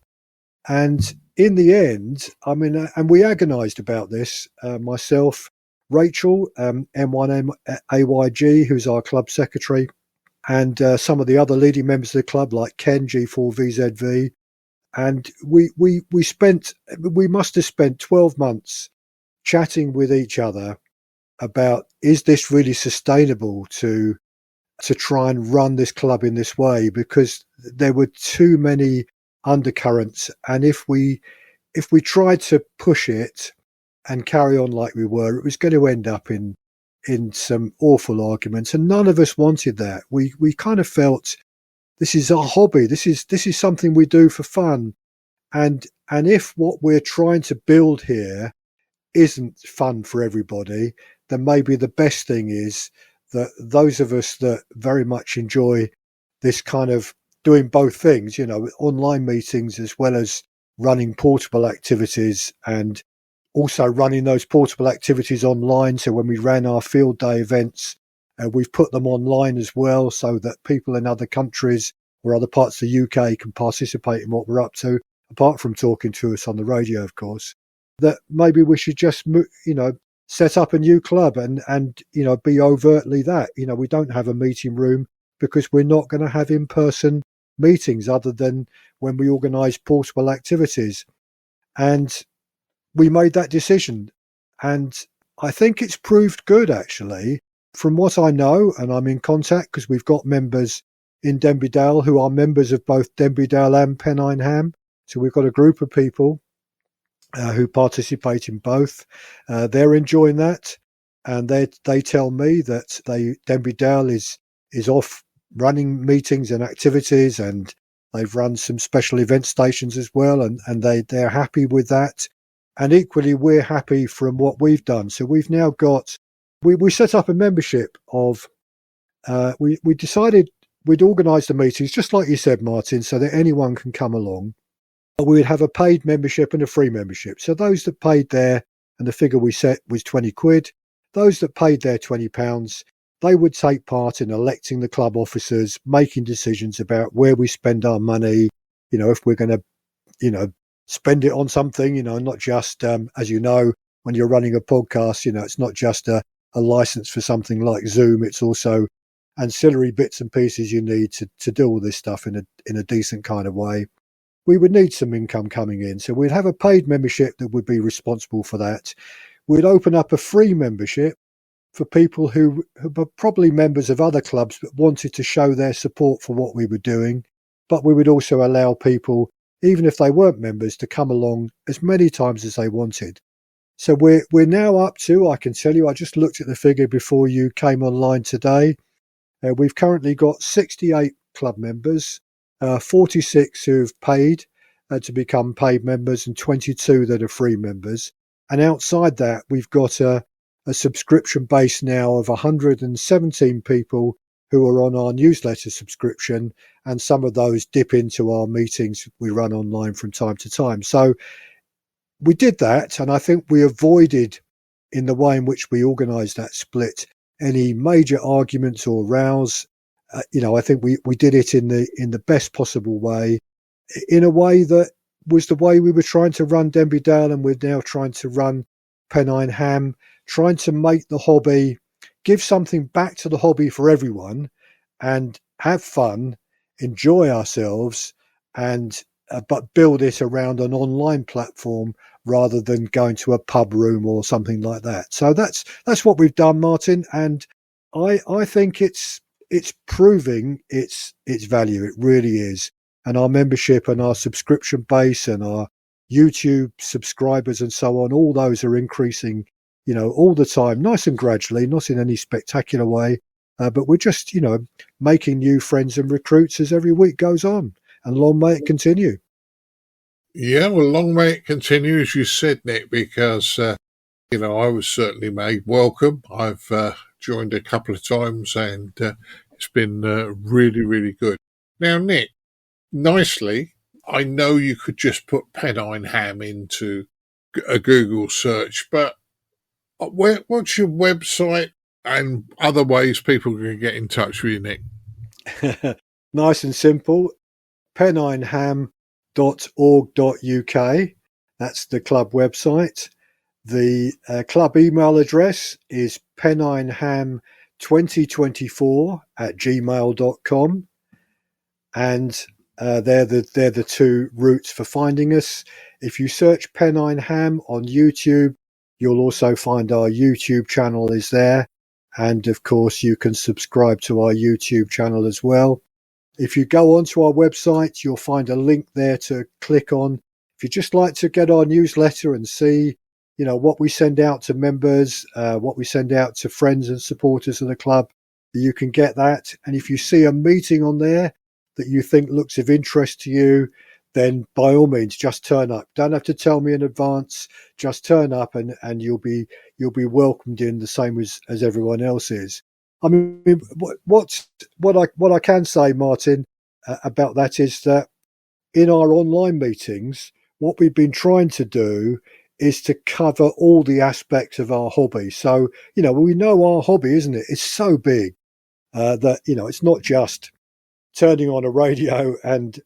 And in the end, and we agonised about this, myself, Rachel, M1AYG, who's our club secretary, and some of the other leading members of the club, like Ken, G4VZV. And we must have spent 12 months chatting with each other about, is this really sustainable to try and run this club in this way? Because there were too many undercurrents, and if we tried to push it and carry on like we were, it was going to end up in some awful arguments, and none of us wanted that. We kind of felt, this is our hobby. This is something we do for fun. And if what we're trying to build here isn't fun for everybody, then maybe the best thing is that those of us that very much enjoy this kind of doing both things, online meetings as well as running portable activities, and also running those portable activities online. So when we ran our field day events, we've put them online as well, so that people in other countries or other parts of the UK can participate in what we're up to, apart from talking to us on the radio, of course. That maybe we should just, set up a new club and be overtly that. We don't have a meeting room because we're not going to have in-person meetings other than when we organise portable activities. And we made that decision. And I think it's proved good, actually, from what I know, and I'm in contact because we've got members in Denby Dale who are members of both Denby Dale and Pennine Ham. So we've got a group of people who participate in both. They're enjoying that, and they tell me that Denby Dale is off running meetings and activities, and they've run some special event stations as well, and they're happy with that. And equally, we're happy from what we've done. So we've now got, we set up a membership of, we decided we'd organise the meetings, just like you said, Martin, so that anyone can come along. We'd have a paid membership and a free membership. So those that paid there, and the figure we set was 20 quid, those that paid their £20, they would take part in electing the club officers, making decisions about where we spend our money, if we're going to, spend it on something, not just, as you know, when you're running a podcast, it's not just a license for something like Zoom. It's also ancillary bits and pieces you need to do all this stuff in a decent kind of way. We would need some income coming in. So we'd have a paid membership that would be responsible for that. We'd open up a free membership for people who were probably members of other clubs but wanted to show their support for what we were doing. But we would also allow people, even if they weren't members, to come along as many times as they wanted. So we're now up to, I can tell you, I just looked at the figure before you came online today. We've currently got 68 club members, 46 who've paid to become paid members, and 22 that are free members. And outside that, we've got a subscription base now of 117 people who are on our newsletter subscription, and some of those dip into our meetings we run online from time to time. So we did that, and I think we avoided, in the way in which we organised that split, any major arguments or rows. I think we did it in the best possible way, in a way that was the way we were trying to run Denby Dale, and we're now trying to run Pennine Ham, trying to make the hobby, give something back to the hobby for everyone, and have fun, enjoy ourselves, and but build it around an online platform rather than going to a pub room or something like that. So that's what we've done, Martin, and I think it's proving its value. It really is. And our membership and our subscription base and our YouTube subscribers and so on, all those are increasing, all the time, nice and gradually, not in any spectacular way, but we're just, making new friends and recruits as every week goes on, and long may it continue. Yeah, well, long may it continue, as you said, Nick, because, I was certainly made welcome. I've joined a couple of times, and it's been really, really good. Now, Nick, nicely, I know you could just put Pennine Ham into a Google search, but what's your website and other ways people can get in touch with you, Nick? Nice and simple. pennineham.org.uk. That's the club website. The club email address is pennineham2024@gmail.com. And they're the two routes for finding us. If you search Pennine Ham on YouTube, you'll also find our YouTube channel is there. And of course, you can subscribe to our YouTube channel as well. If you go onto our website, you'll find a link there to click on. If you'd just like to get our newsletter and see, what we send out to members, what we send out to friends and supporters of the club, you can get that. And if you see a meeting on there that you think looks of interest to you, then by all means, just turn up. Don't have to tell me in advance. Just turn up, and you'll be welcomed in the same as everyone else is. I mean, what I can say, Martin, about that is that in our online meetings, what we've been trying to do is to cover all the aspects of our hobby. So, we know our hobby, isn't it? It's so big that, it's not just turning on a radio and,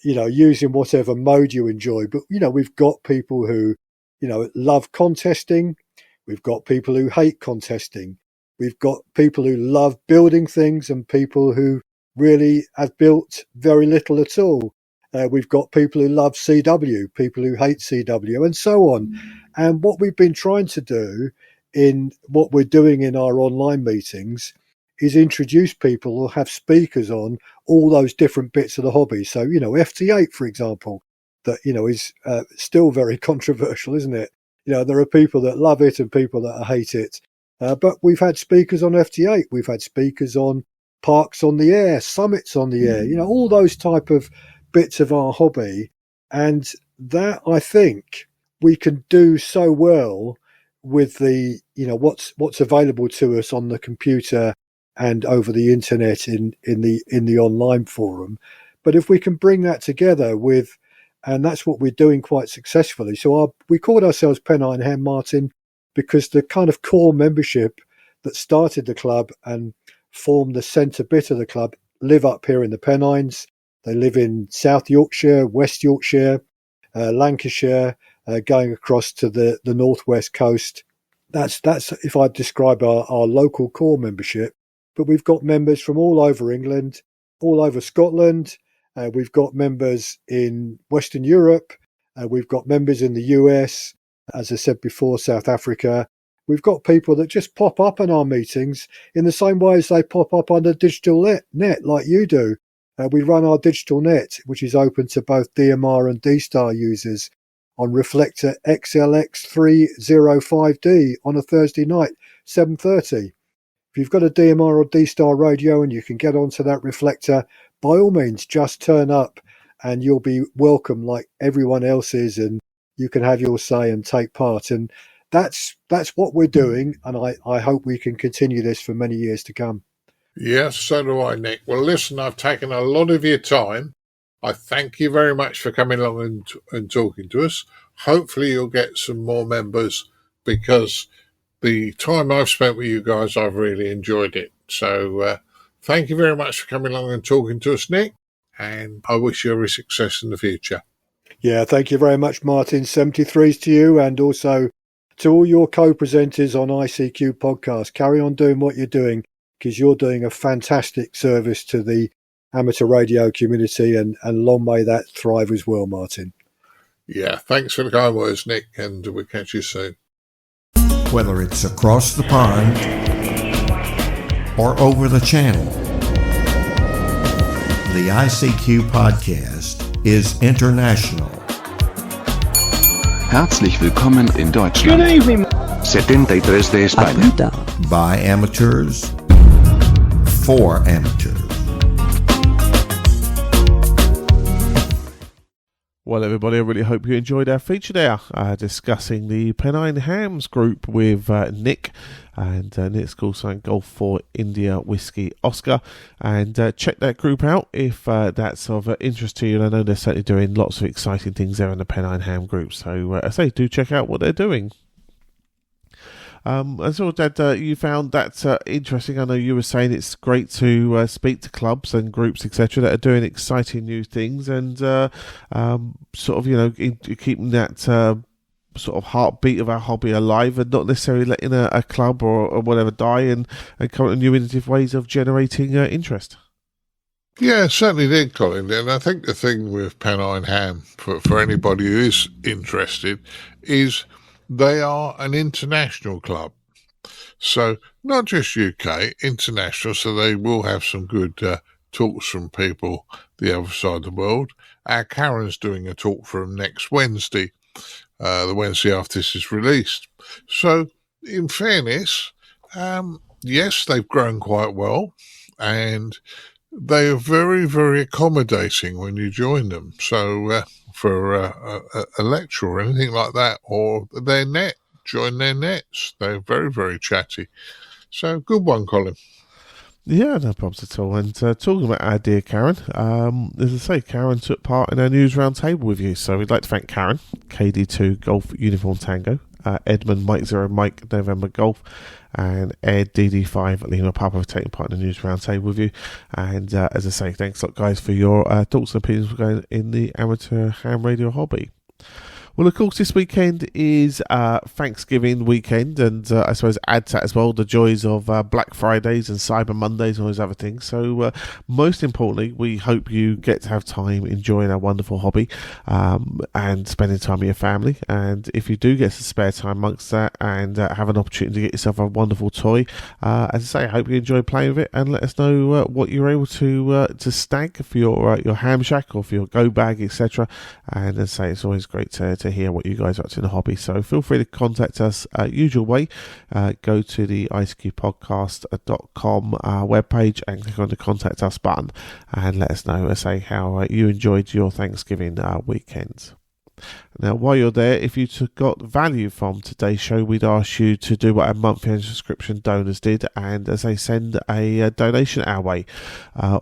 using whatever mode you enjoy. But, we've got people who, love contesting. We've got people who hate contesting. We've got people who love building things and people who really have built very little at all. We've got people who love CW, people who hate CW, and so on. And what we've been trying to do in what we're doing in our online meetings is introduce people or have speakers on all those different bits of the hobby. So, FT8, for example, that, is still very controversial, isn't it? There are people that love it and people that hate it. But we've had speakers on FT8. We've had speakers on parks on the air, summits on the air, all those type of bits of our hobby. And that, I think, we can do so well with the, what's available to us on the computer and over the internet in the online forum. But if we can bring that together with, and that's what we're doing quite successfully. So we called ourselves Pennine Ham, Martin, because the kind of core membership that started the club and formed the centre bit of the club live up here in the Pennines. They live in South Yorkshire, West Yorkshire, Lancashire, going across to the northwest coast. That's if I describe our local core membership. But we've got members from all over England, all over Scotland. We've got members in Western Europe. We've got members in the US, as I said before, South Africa. We've got people that just pop up in our meetings in the same way as they pop up on the digital net like you do. We run our digital net, which is open to both DMR and D.A.R.C users on Reflector XLX305D on a Thursday night, 7:30. If you've got a DMR or D.A.R.C radio and you can get onto that reflector, by all means, just turn up and you'll be welcome like everyone else is, and you can have your say and take part. And that's what we're doing, and I hope we can continue this for many years to come. Yes, so do I, Nick. Well, listen, I've taken a lot of your time. I thank you very much for coming along and talking to us. Hopefully you'll get some more members, because the time I've spent with you guys, I've really enjoyed it. So thank you very much for coming along and talking to us, Nick, and I wish you every success in the future. Yeah, thank you very much, Martin. 73s to you, and also to all your co-presenters on ICQ podcast. Carry on doing what you're doing, because you're doing a fantastic service to the amateur radio community, and long may that thrive as well, Martin. Yeah, thanks for the kind words, Nick, and we'll catch you soon. Whether it's across the pond or over the channel, the ICQ podcast is international. Herzlich willkommen in Deutschland. Good evening. 73 de España. By amateurs, for amateurs. Well, everybody, I really hope you enjoyed our feature there, discussing the Pennine Hams group with Nick. And Nick's called something Golf for India Whiskey Oscar. And check that group out if that's of interest to you. And I know they're certainly doing lots of exciting things there in the Pennine Ham group. So I say, do check out what they're doing. I saw that you found that interesting. I know you were saying it's great to speak to clubs and groups, etc., that are doing exciting new things and sort of, keeping that sort of heartbeat of our hobby alive, and not necessarily letting a club or whatever die, and coming to new innovative ways of generating interest. Yeah, certainly did, Colin. And I think the thing with Pennine Ham, for anybody who is interested, is they are an international club. So not just UK, international, so they will have some good talks from people the other side of the world. Our Caryn's doing a talk for them next Wednesday, the Wednesday after this is released. So in fairness, yes, they've grown quite well, and they are very, very accommodating when you join them. So for a lecture or anything like that, or their net, join their nets. They're very, very chatty. So good one, Colin. Yeah, no problems at all. And talking about our dear Caryn, as I say, Caryn took part in our news roundtable with you. So we'd like to thank Caryn, KD2 Golf Uniform Tango, Edmund Mike 0 Mike November Golf, and Ed DD5 Lima Papa for taking part in the news roundtable with you. And as I say, thanks a lot, guys, for your thoughts and opinions going in the amateur ham radio hobby. Well, of course, this weekend is Thanksgiving weekend, and I suppose add to that as well the joys of Black Fridays and Cyber Mondays and all those other things. So, most importantly, we hope you get to have time enjoying our wonderful hobby and spending time with your family. And if you do get some spare time amongst that and have an opportunity to get yourself a wonderful toy, as I say, I hope you enjoy playing with it, and let us know what you're able to snag for your ham shack or for your go bag, etc. And as I say, it's always great to hear what you guys are up to in the hobby. So feel free to contact us usual way. Go to the ICQpodcast.com webpage and click on the contact us button and let us know, say, how you enjoyed your Thanksgiving weekend. Now, while you're there, if you got value from today's show, we'd ask you to do what our monthly subscription donors did, and as they send a donation our way.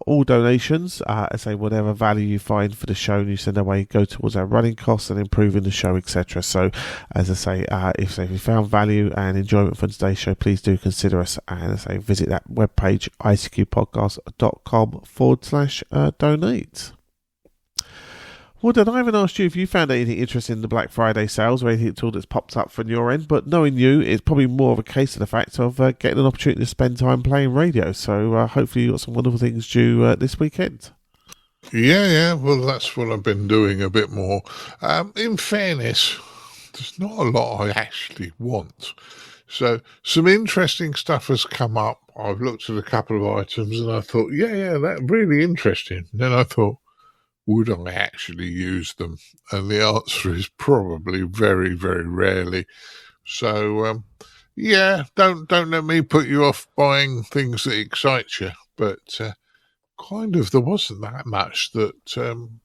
All donations, as they whatever value you find for the show and you send our way, go towards our running costs and improving the show, etc. So, as I say, if you found value and enjoyment from today's show, please do consider us, and as I say, visit that webpage, icqpodcast.com/donate. Well, Dan, I haven't asked you if you found anything interesting in the Black Friday sales or anything at all that's popped up from your end, but knowing you, it's probably more of a case of the fact of getting an opportunity to spend time playing radio. So hopefully you got some wonderful things due this weekend. Yeah. Well, that's what I've been doing a bit more. In fairness, there's not a lot I actually want. So some interesting stuff has come up. I've looked at a couple of items and I thought, yeah, that's really interesting. Then I thought, would I actually use them? And the answer is probably very, very rarely. So, don't let me put you off buying things that excite you. But kind of there wasn't that much that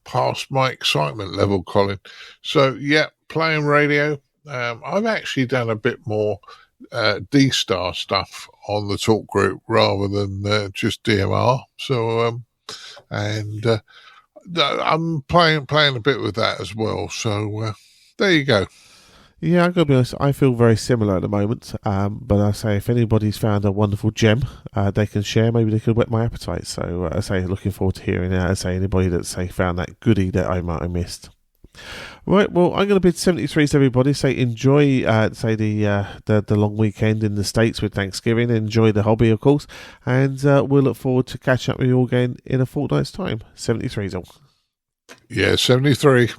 passed my excitement level, Colin. So, yeah, playing radio. I've actually done a bit more D.A.R.C stuff on the talk group rather than just DMR. So, I'm playing a bit with that as well. So there you go. Yeah, I've got to be honest, I feel very similar at the moment. But I say if anybody's found a wonderful gem they can share, maybe they could whet my appetite. So I say looking forward to hearing anybody that found that goodie that I might have missed. Right, well, I'm going to bid 73s everybody. Say enjoy, the long weekend in the States with Thanksgiving. Enjoy the hobby, of course, and we'll look forward to catching up with you all again in a fortnight's time. 73s all. Yeah, 73.